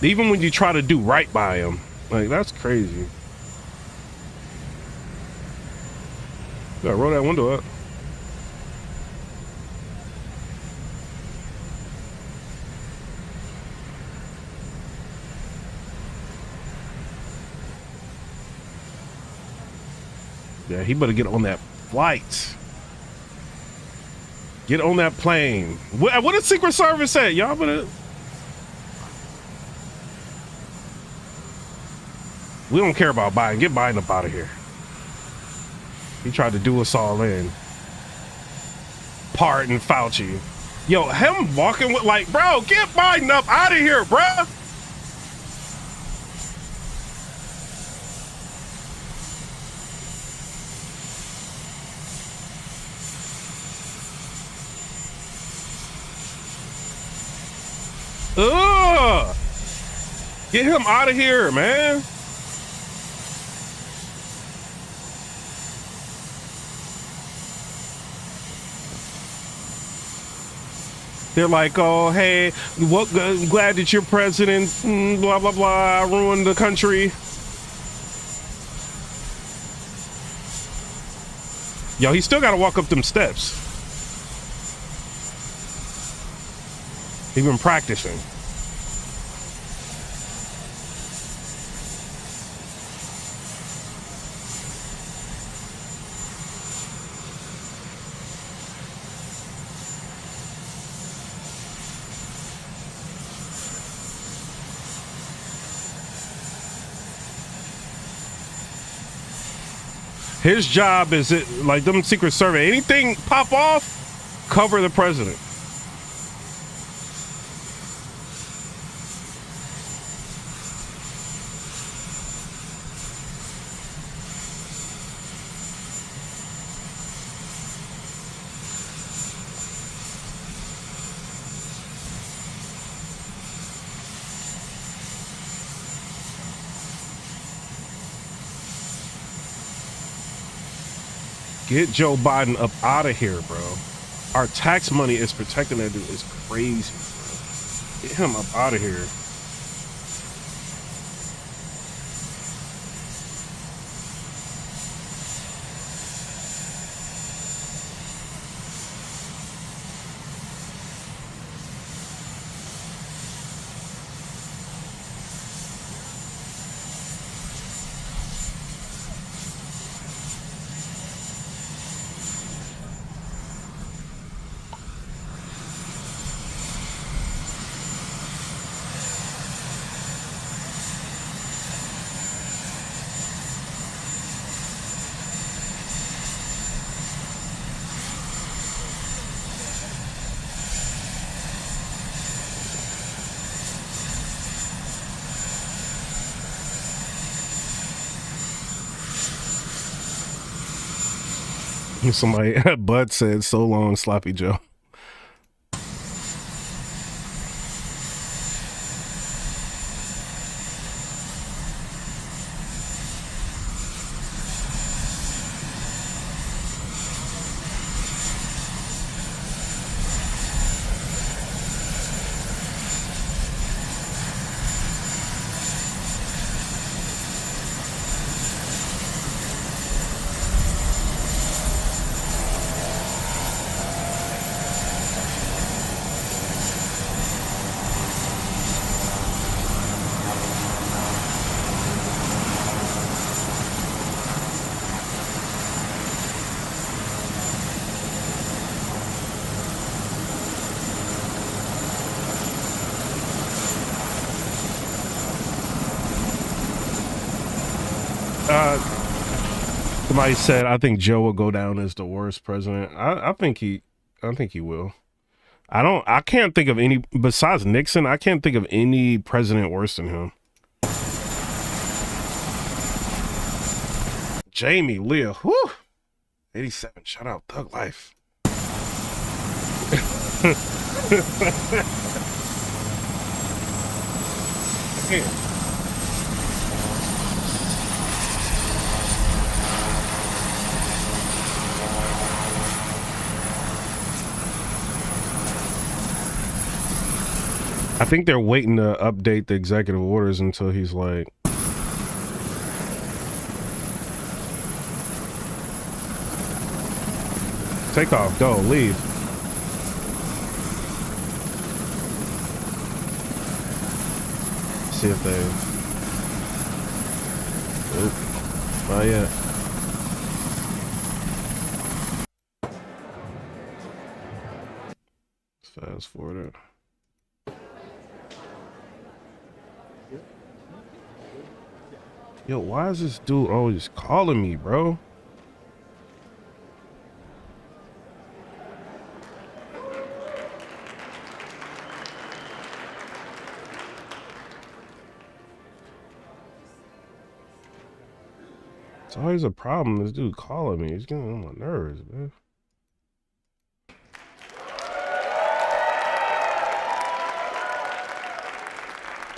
Even when you try to do right by them. Like, that's crazy. Gotta roll that window up. Yeah, he better get on that flight. Get on that plane. What did Secret Service say? Y'all better... We don't care about Biden. Get Biden up out of here. He tried to do us all in. Pardon Fauci. Yo, him walking with like, bro, get Biden up out of here, bro. Ugh. Get him out of here, man. They're like, oh, hey, what? Glad that your president, blah, blah, blah, ruined the country. Yo, he still got to walk up them steps. He been practicing. His job is it like them Secret Service. Anything pop off, cover the president. Get Joe Biden up out of here, bro. Our tax money is protecting that dude. It's crazy, bro. Get him up out of here. Somebody, Bud said, so long, Sloppy Joe. Somebody said, I think Joe will go down as the worst president. I think he will. I can't think of any, besides Nixon, I can't think of any president worse than him. Jamie Leah, whew, 87, shout out Thug Life. Damn. I think they're waiting to update the executive orders until he's like, take off, go, leave. See if they, oop, not yet. Fast forward it. Yo, why is this dude always calling me, bro? It's always a problem, this dude calling me. He's getting on my nerves, man.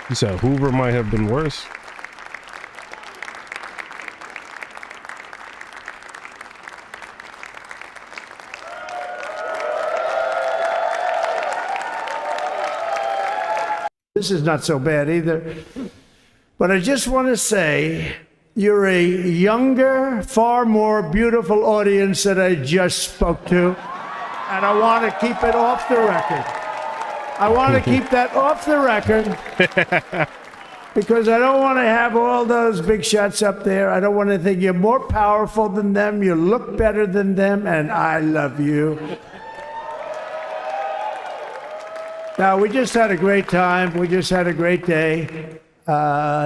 He said Hoover might have been worse. This is not so bad either. But I just want to say, you're a younger, far more beautiful audience that I just spoke to. And I want to keep it off the record. I want to keep that off the record because I don't want to have all those big shots up there. I don't want to think you're more powerful than them, you look better than them, and I love you. Now, we just had a great time. We just had a great day.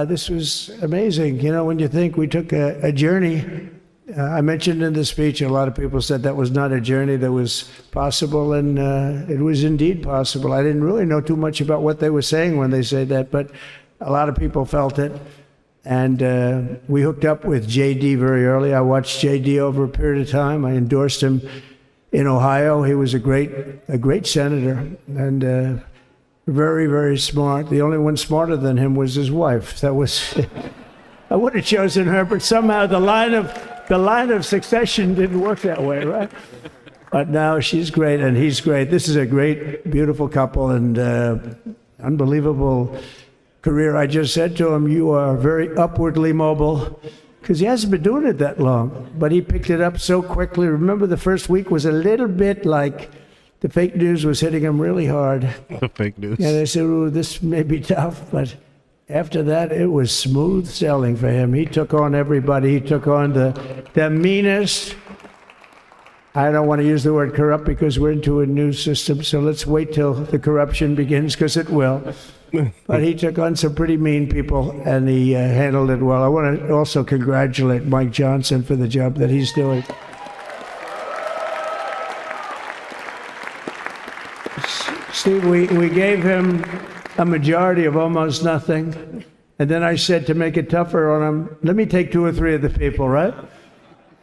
This was amazing. You know, when you think we took a journey, I mentioned in the speech, a lot of people said that was not a journey that was possible, and it was indeed possible. I didn't really know too much about what they were saying when they said that, but a lot of people felt it. And we hooked up with JD very early. I watched JD over a period of time. I endorsed him in Ohio. He was a great senator, and very, very smart. The only one smarter than him was his wife. That was, I would have chosen her, but somehow the line of succession didn't work that way, right? But now she's great and he's great. This is a great, beautiful couple and unbelievable career. I just said to him, you are very upwardly mobile, because he hasn't been doing it that long, but he picked it up so quickly. Remember, the first week was a little bit like the fake news was hitting him really hard. The fake news. Yeah, they said, "Ooh, this may be tough," but after that, it was smooth sailing for him. He took on everybody. He took on the meanest. I don't want to use the word corrupt because we're into a new system, so let's wait till the corruption begins, because it will. But he took on some pretty mean people, and he handled it well. I want to also congratulate Mike Johnson for the job that he's doing. Steve, we gave him a majority of almost nothing, and then I said, to make it tougher on him, let me take 2 or 3 of the people, right?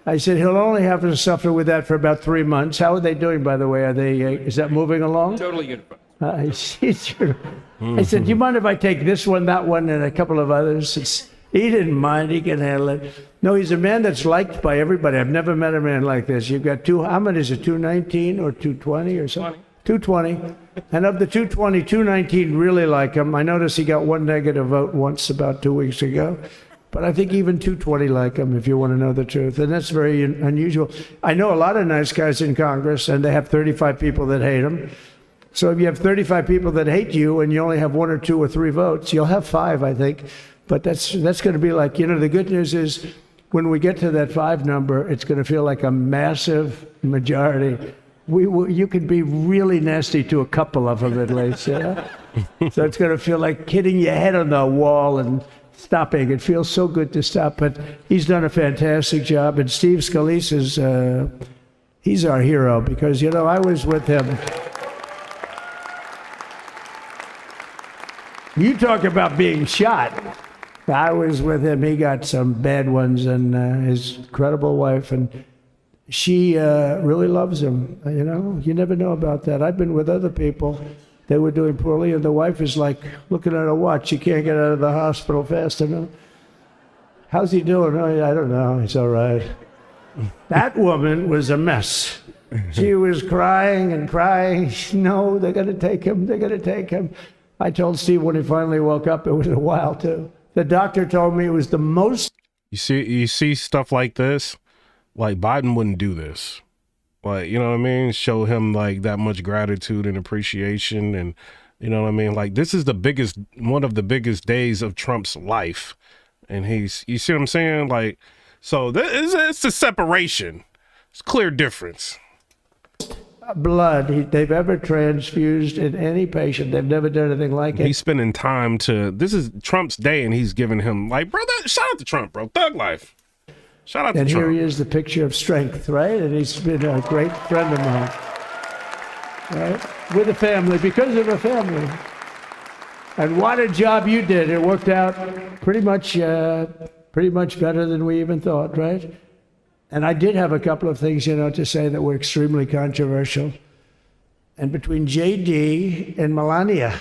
I said, he'll only have to suffer with that for about 3 months. How are they doing, by the way? Are they? Is that moving along? Totally unified. I said, do you mind if I take this one, that one, and a couple of others? He didn't mind. He can handle it. No, he's a man that's liked by everybody. I've never met a man like this. You've got how many is it, 219 or 220 or something? 220. And of the 220, 219 really like him. I noticed he got 1 negative vote once about 2 weeks ago. But I think even 220 like him, if you want to know the truth. And that's very unusual. I know a lot of nice guys in Congress, and they have 35 people that hate him. So if you have 35 people that hate you and you only have 1 or 2 or 3 votes, you'll have 5, I think. But that's going to be like, the good news is when we get to that 5 number, it's going to feel like a massive majority. You could be really nasty to a couple of them at least. So it's going to feel like hitting your head on the wall and stopping. It feels so good to stop, but he's done a fantastic job. And Steve Scalise is, he's our hero because, you know, I was with him. You talk about being shot. I was with him. He got some bad ones, and his incredible wife, and she really loves him. You know, you never know about that. I've been with other people. They were doing poorly, and the wife is like looking at her watch. She can't get out of the hospital fast enough. How's he doing? Oh, I don't know. He's all right. That woman was a mess. She was crying and crying. No, they're going to take him. They're going to take him. I told Steve when he finally woke up, it was a while too. The doctor told me it was the most. You see stuff like this, like Biden wouldn't do this. Like, you know what I mean? Show him like that much gratitude and appreciation. And you know what I mean? Like, this is one of the biggest days of Trump's life. And you see what I'm saying? Like, so it's a separation. It's a clear difference. Blood they've ever transfused in any patient. They've never done anything like it. He's spending time this is Trump's day, and he's giving him, like, bro, shout out to Trump, bro. Thug life. Shout out to Trump. And here he is, the picture of strength, right? And he's been a great friend of mine, right? With a family, because of a family. And what a job you did. It worked out pretty much better than we even thought, right? And I did have a couple of things, you know, to say that were extremely controversial. And between JD and Melania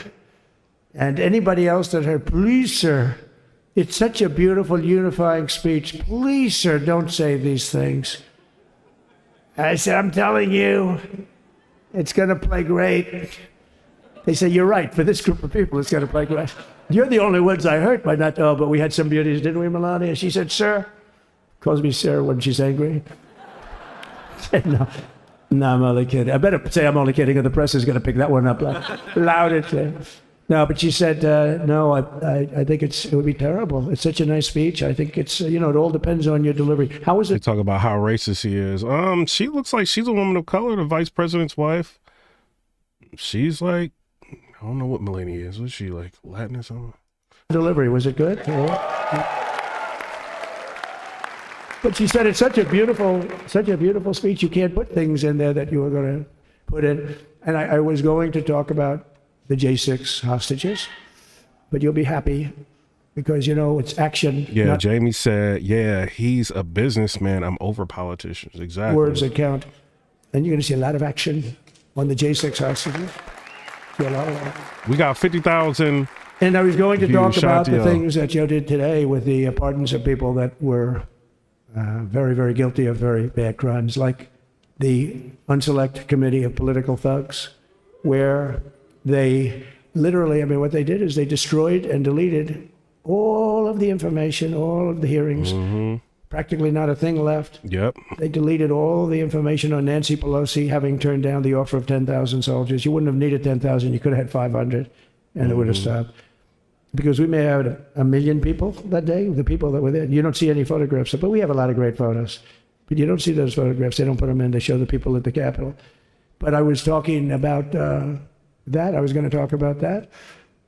and anybody else that heard, please, sir, it's such a beautiful unifying speech. Please, sir, don't say these things. I said, I'm telling you, it's going to play great. They said, you're right. For this group of people, it's going to play great. You're the only ones I hurt by not, oh, but we had some beauties, didn't we, Melania? She said, sir. Calls me Sarah when she's angry. I said, no, I'm only kidding. I better say I'm only kidding, or the press is going to pick that one up loud and clear. No, but she said, no, I think it would be terrible. It's such a nice speech. I think it's, you know, it all depends on your delivery. How is it? They talk about how racist he is. She looks like she's a woman of color, the vice president's wife. She's like, I don't know what Melania is. Was she like Latin or something? Delivery, was it good? Yeah. But she said it's such a beautiful speech. You can't put things in there that you were going to put in. And I was going to talk about the J6 hostages, but you'll be happy because, you know, it's action. Yeah, Jamie said, yeah, he's a businessman. I'm over politicians. Exactly. Words that count. And you're going to see a lot of action on the J6 hostages. We got 50,000. And I was going to talk about the Joe. things that Joe did today with the pardons of people that were very, very guilty of very bad crimes, like the Unselect Committee of Political Thugs, where they literally, I mean, what they did is they destroyed and deleted all of the information, all of the hearings, practically not a thing left. Yep. They deleted all the information on Nancy Pelosi having turned down the offer of 10,000 soldiers. You wouldn't have needed 10,000, you could have had 500, and it would have stopped. Because we may have 1 million people that day, the people that were there. You don't see any photographs, but we have a lot of great photos. But you don't see those photographs. They don't put them in. They show the people at the Capitol. But I was talking about that. I was going to talk about that.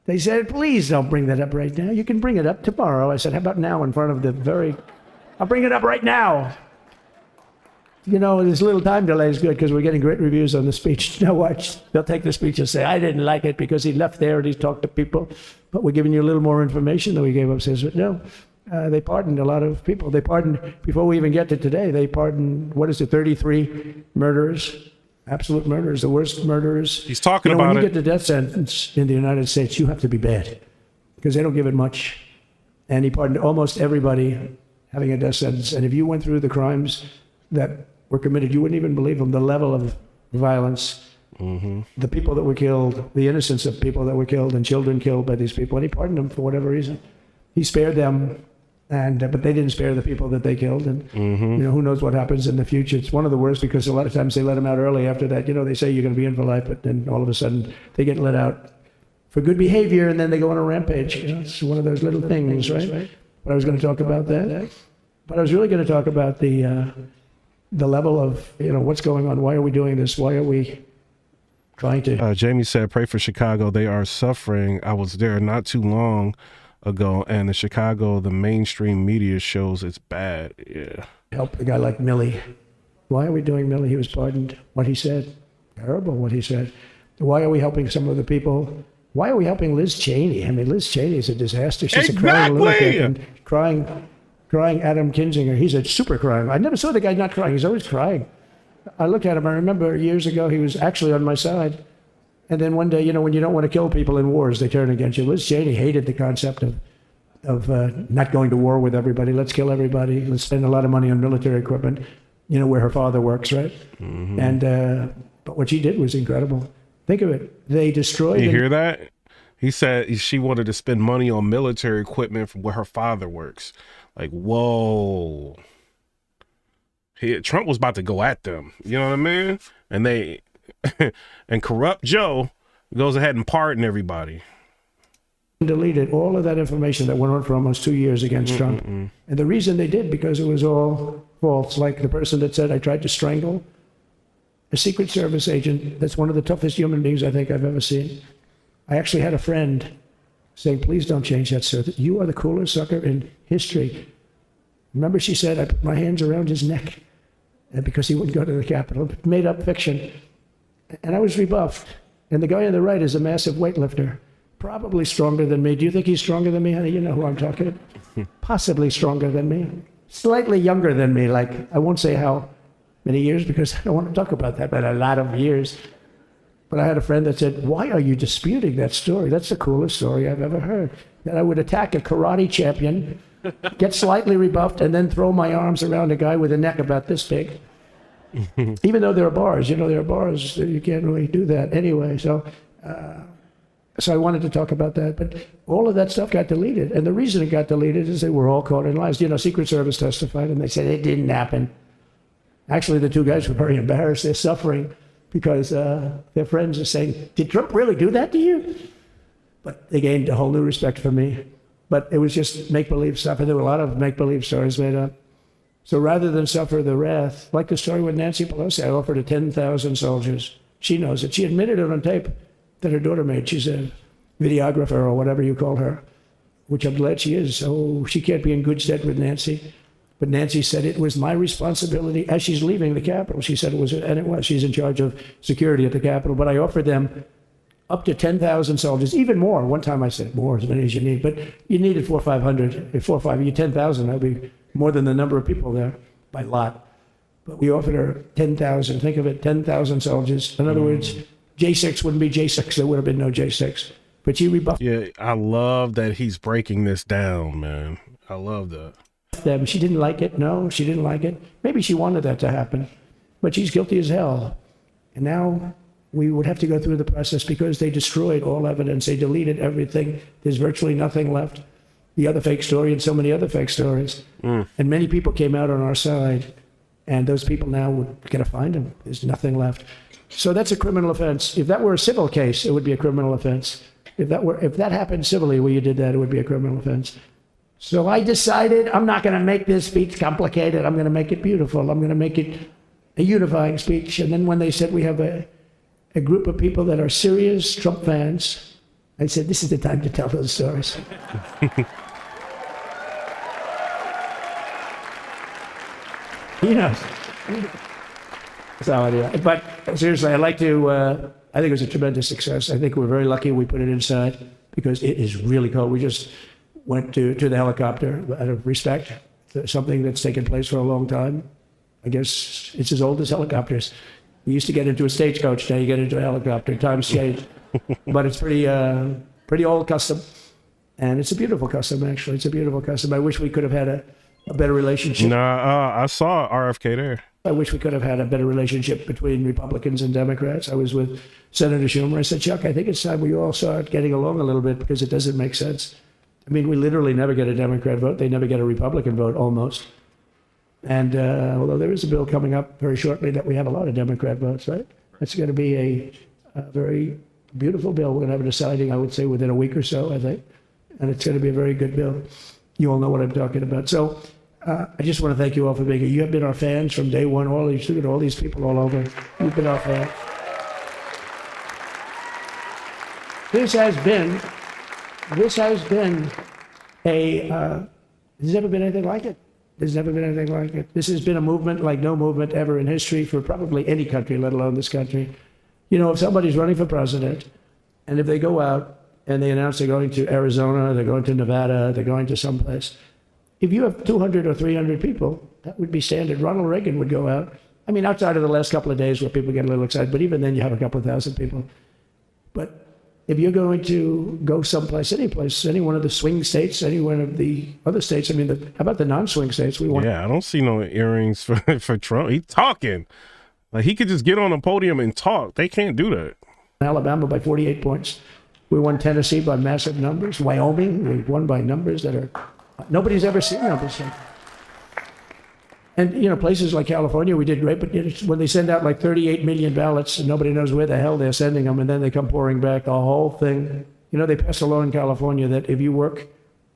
They said, please don't bring that up right now. You can bring it up tomorrow. I said, how about now in front of I'll bring it up right now. You know, this little time delay is good because we're getting great reviews on the speech. You know what? They'll take the speech and say, I didn't like it because he left there and he talked to people. But we're giving you a little more information than we gave upstairs. But no, they pardoned a lot of people. They pardoned, before we even get to today, they pardoned, 33 murderers, absolute murderers, the worst murderers. He's talking about when it. you get the death sentence in the United States, you have to be bad because they don't give it much. And he pardoned almost everybody having a death sentence. And if you went through the crimes that were committed, you wouldn't even believe them, the level of violence, the people that were killed, the innocence of people that were killed and children killed by these people. And he pardoned them for whatever reason. He spared them, but they didn't spare the people that they killed. And you know, who knows what happens in the future. It's one of the worst because a lot of times they let them out early after that. You know, they say you're going to be in for life, but then all of a sudden they get let out for good behavior and then they go on a rampage. You know, it's one of those little things, right? But I was going to talk about that. But I was really going to talk about the level of, you know, what's going on. Why are we doing this? Why are we trying to? Jamie said, pray for Chicago. They are suffering. I was there not too long ago, and in Chicago, the mainstream media shows it's bad. Yeah. Help a guy like Milley. Why are we doing Milley? He was pardoned. What he said, terrible what he said. Why are we helping some of the people? Why are we helping Liz Cheney? I mean, Liz Cheney is a disaster. She's a crying lunatic and crying Adam Kinzinger. He's a super crime. I never saw the guy not crying. He's always crying. I looked at him. I remember years ago he was actually on my side. And then one day, you know, when you don't want to kill people in wars, they turn against you. Liz Cheney hated the concept of not going to war with everybody. Let's kill everybody. Let's spend a lot of money on military equipment, you know, where her father works, right? Mm-hmm. And but what she did was incredible. Think of it. They destroyed... You hear that? He said she wanted to spend money on military equipment from where her father works. Like, whoa. Trump was about to go at them. You know what I mean? And they... and corrupt Joe goes ahead and pardon everybody. Deleted all of that information that went on for almost 2 years against Trump. And the reason they did, because it was all false. Like the person that said, I tried to strangle a Secret Service agent. That's one of the toughest human beings I think I've ever seen. I actually had a friend saying, please don't change that, sir. You are the coolest sucker in history. Remember, she said, I put my hands around his neck because he wouldn't go to the Capitol. Made up fiction. And I was rebuffed. And the guy on the right is a massive weightlifter, probably stronger than me. Do you think he's stronger than me, honey? You know who I'm talking about. Possibly stronger than me. Slightly younger than me, like, I won't say how many years because I don't want to talk about that, but a lot of years. But I had a friend that said, why are you disputing that story? That's the coolest story I've ever heard. That I would attack a karate champion, get slightly rebuffed, and then throw my arms around a guy with a neck about this big. Even though there are bars, you know, there are bars, you can't really do that anyway. So I wanted to talk about that. But all of that stuff got deleted. And the reason it got deleted is they were all caught in lies. You know, Secret Service testified, and they said it didn't happen. Actually, the two guys were very embarrassed. They're suffering because their friends are saying, did Trump really do that to you? But they gained a whole new respect for me. But it was just make-believe stuff, and there were a lot of make-believe stories made up. So rather than suffer the wrath, like the story with Nancy Pelosi, I offered her 10,000 soldiers. She knows it. She admitted it on tape that her daughter made. She's a videographer or whatever you call her, which I'm glad she is. So she can't be in good stead with Nancy. But Nancy said it was my responsibility as she's leaving the Capitol. She said it was, and it was. She's in charge of security at the Capitol. But I offered them up to 10,000 soldiers, even more. One time I said more, as many as you need. But you needed 400 or 500. If 4 or 5, you 10,000, that would be more than the number of people there by lot. But we offered her 10,000. Think of it, 10,000 soldiers. In other words, J6 wouldn't be J6. There would have been no J6. But she rebuffed. Yeah, I love that he's breaking this down, man. I love that. Them. She didn't like it. No, she didn't like it. Maybe she wanted that to happen. But she's guilty as hell. And now we would have to go through the process because they destroyed all evidence. They deleted everything. There's virtually nothing left. The other fake story and so many other fake stories. And many people came out on our side. And those people now would get to find them. There's nothing left. So that's a criminal offense. If that were a civil case, it would be a criminal offense. If that happened civilly where you did that, it would be a criminal offense. So I decided I'm not going to make this speech complicated. I'm going to make it beautiful. I'm going to make it a unifying speech. And then when they said we have a group of people that are serious Trump fans, I said, this is the time to tell those stories. You know. So anyway, but seriously, I'd like to, I think it was a tremendous success. I think we're very lucky we put it inside because it is really cold. We just went to the helicopter out of respect to something that's taken place for a long time. I guess it's as old as helicopters. We used to get into a stagecoach, now you get into a helicopter. Times change. But it's pretty old custom. And it's a beautiful custom, actually. It's a beautiful custom. I wish we could have had a better relationship. Nah, I saw RFK there. I wish we could have had a better relationship between Republicans and Democrats. I was with Senator Schumer. I said, Chuck, I think it's time we all start getting along a little bit because it doesn't make sense. I mean, we literally never get a Democrat vote. They never get a Republican vote, almost. And although there is a bill coming up very shortly that we have a lot of Democrat votes, right? It's going to be a very beautiful bill. We're going to have a deciding, I would say, within a week or so, I think. And it's going to be a very good bill. You all know what I'm talking about. So I just want to thank you all for being here. You have been our fans from day one. All these people all over. You've been our fans. This has been there's never been anything like it. There's never been anything like it. This has been a movement like no movement ever in history for probably any country, let alone this country. You know, if somebody's running for president, and if they go out and they announce they're going to Arizona, they're going to Nevada, they're going to someplace, if you have 200 or 300 people, that would be standard. Ronald Reagan would go out. I mean, outside of the last couple of days where people get a little excited, but even then you have a couple of thousand people. But if you're going to go someplace, any place, any one of the swing states, any one of the other states, I mean, how about the non-swing states? Yeah, I don't see no earrings for Trump. He's talking. Like, he could just get on a podium and talk. They can't do that. Alabama by 48 points. We won Tennessee by massive numbers. Wyoming, we won by numbers that are, nobody's ever seen numbers like that. And, you know, places like California, we did great, but when they send out like 38 million ballots and nobody knows where the hell they're sending them, and then they come pouring back, the whole thing. You know, they passed a law in California that if you work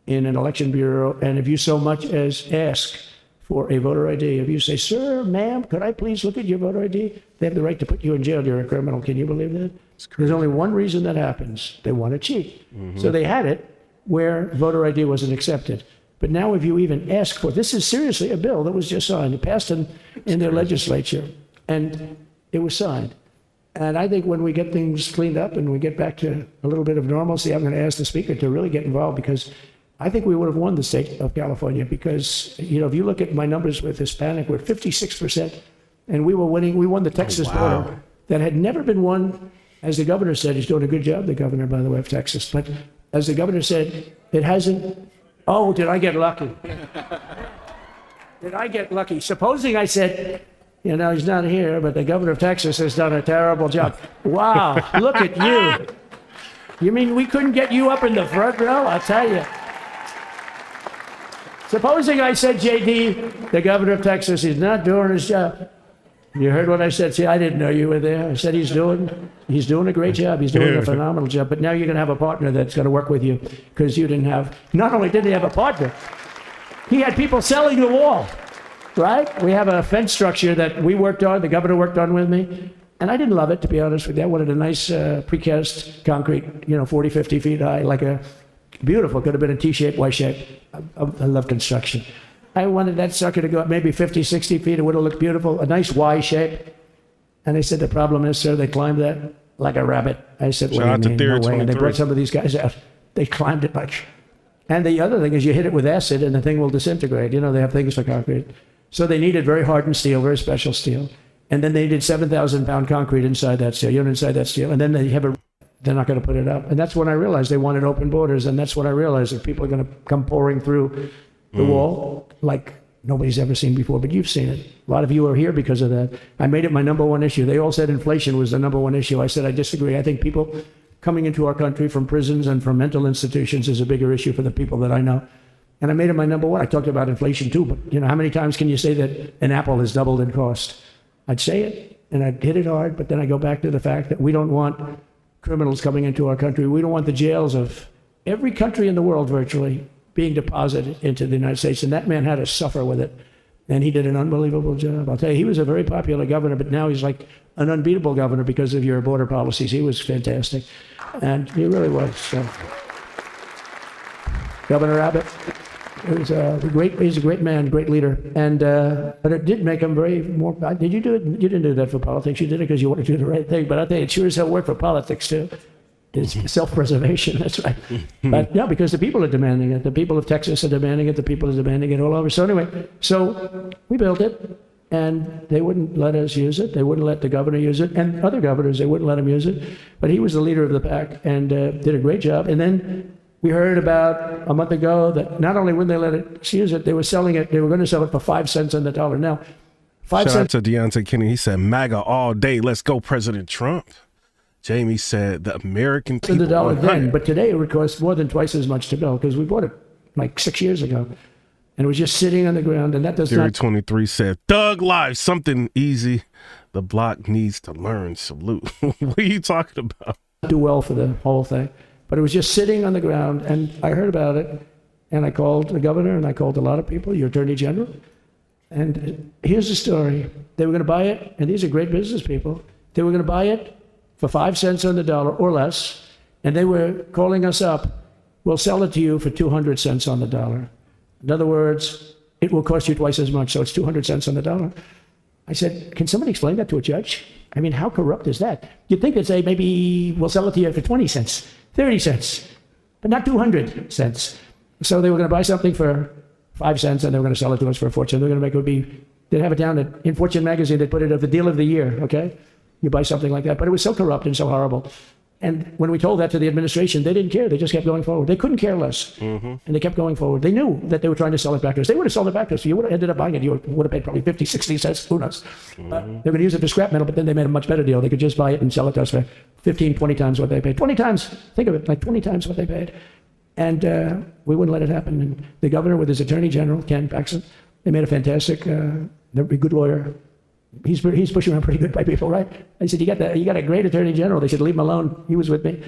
in an election bureau and if you so much as ask for a voter ID, if you say, sir, ma'am, could I please look at your voter ID? They have the right to put you in jail. You're a criminal. Can you believe that? There's only one reason that happens. They want to cheat. So they had it where voter ID wasn't accepted. But now if you even ask for, this is seriously a bill that was just signed, it passed in their legislature, and it was signed. And I think when we get things cleaned up and we get back to a little bit of normalcy, I'm going to ask the speaker to really get involved, because I think we would have won the state of California, because, you know, if you look at my numbers with Hispanic, we're 56%, and we won the Texas border that had never been won. As the governor said, he's doing a good job, the governor, by the way, of Texas, but as the governor said, it hasn't. Oh, did I get lucky? Did I get lucky? Supposing I said, you know, he's not here, but the governor of Texas has done a terrible job. Wow, look at you. You mean we couldn't get you up in the front row? I'll tell you. Supposing I said, JD, the governor of Texas, is not doing his job. You heard what I said? See, I didn't know you were there. I said he's doing a great job. He's doing a phenomenal job. But now you're going to have a partner that's going to work with you, because you didn't have, not only did he have a partner, he had people selling the wall, right? We have a fence structure that we worked on, the governor worked on with me, and I didn't love it, to be honest with you. I wanted a nice precast concrete, you know, 40, 50 feet high, like a beautiful, could have been a T-shape, Y-shape. I love construction. I wanted that sucker to go up maybe 50, 60 feet. It would have looked beautiful, a nice Y shape. And they said, the problem is, sir, they climbed that like a rabbit. I said, what do you mean? No way. And they brought some of these guys out. They climbed it like, and the other thing is you hit it with acid and the thing will disintegrate. You know, they have things for concrete. So they needed very hardened steel, very special steel. And then they did 7,000 pound concrete inside that steel, inside that steel. And then they have they're not going to put it up. And that's when I realized they wanted open borders. And that's when I realized that people are going to come pouring through the wall like nobody's ever seen before, but you've seen it. A lot of you are here because of that. I made it my number one issue. They all said inflation was the number one issue. I said I disagree. I think people coming into our country from prisons and from mental institutions is a bigger issue for the people that I know. And I made it my number one. I talked about inflation too, but you know, how many times can you say that an apple has doubled in cost? I'd say it and I'd hit it hard, but then I go back to the fact that we don't want criminals coming into our country. We don't want the jails of every country in the world virtually being deposited into the United States, and that man had to suffer with it, and he did an unbelievable job. I'll tell you, he was a very popular governor, but now he's like an unbeatable governor because of your border policies. He was fantastic, and he really was. So. Governor Abbott he's a great man, great leader, and but it did make him very more. Did you do it? You didn't do that for politics. You did it because you wanted to do the right thing. But I think it sure as hell worked for politics too. It's self-preservation, that's right. But no, because the people are demanding it. The people of Texas are demanding it. The people are demanding it all over. So anyway, so we built it, and they wouldn't let us use it. They wouldn't let the governor use it. And other governors, they wouldn't let him use it. But he was the leader of the pack and did a great job. And then we heard about a month ago that not only wouldn't they let us use it, they were selling it. They were going to sell it for 5 cents on the dollar. Now, 5 Shout out cents. to Deontay Kennedy. He said, MAGA all day. Let's go, President Trump. Jamie said the American people. The dollar then, but today it would cost more than twice as much to build because we bought it like 6 years ago, and it was just sitting on the ground. And that does Theory not. 23 said, Thug Life, something easy. The block needs to learn. Salute. What are you talking about? Do well for the whole thing, but it was just sitting on the ground. And I heard about it, and I called the governor, and I called a lot of people, your attorney general. And here's the story: they were going to buy it, and these are great business people. They were going to buy it for 5 cents on the dollar or less, and they were calling us up we'll sell it to you for 200 cents on the dollar. In other words, it will cost you twice as much, so it's 200 cents on the dollar. I said, can somebody explain that to a judge? I mean, how corrupt is that? You'd think they'd say, maybe we'll sell it to you for 20 cents, 30 cents, but not 200 cents. So they were going to buy something for 5 cents and they were going to sell it to us for a fortune. They're going to make it would be, they'd have it down in Fortune magazine, they'd put it as the deal of the year, okay? You buy something like that. But it was so corrupt and so horrible. And when we told that to the administration, they didn't care. They just kept going forward. They couldn't care less. And they kept going forward. They knew that they were trying to sell it back to us. They would have sold it back to us. You would have ended up buying it. You would have paid probably 50, 60 cents. Who knows? But they were going to use it for scrap metal, but then they made a much better deal. They could just buy it and sell it to us for 15, 20 times what they paid. 20 times. Think of it, like 20 times what they paid. And we wouldn't let it happen. And the governor with his attorney general, Ken Paxton, they made a fantastic, they're a good lawyer. He's pushing around pretty good by people, right? I said, you got a great attorney general. They said, leave him alone. He was with me.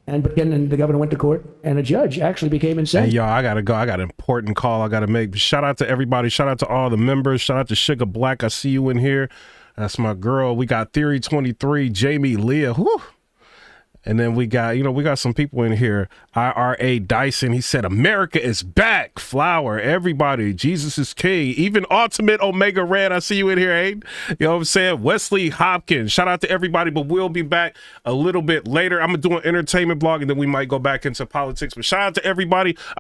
But then the governor went to court, and a judge actually became insane. Hey, y'all, I got to go. I got an important call I got to make. Shout out to everybody. Shout out to all the members. Shout out to Sugar Black. I see you in here. That's my girl. We got Theory 23, Jamie Leah. Whew. And then we got some people in here. IRA Dyson, he said, America is back. Flower, everybody. Jesus is king. Even Ultimate Omega Red, I see you in here, Aiden. You know what I'm saying? Wesley Hopkins, shout out to everybody, but we'll be back a little bit later. I'm going to do an entertainment blog, and then we might go back into politics. But shout out to everybody.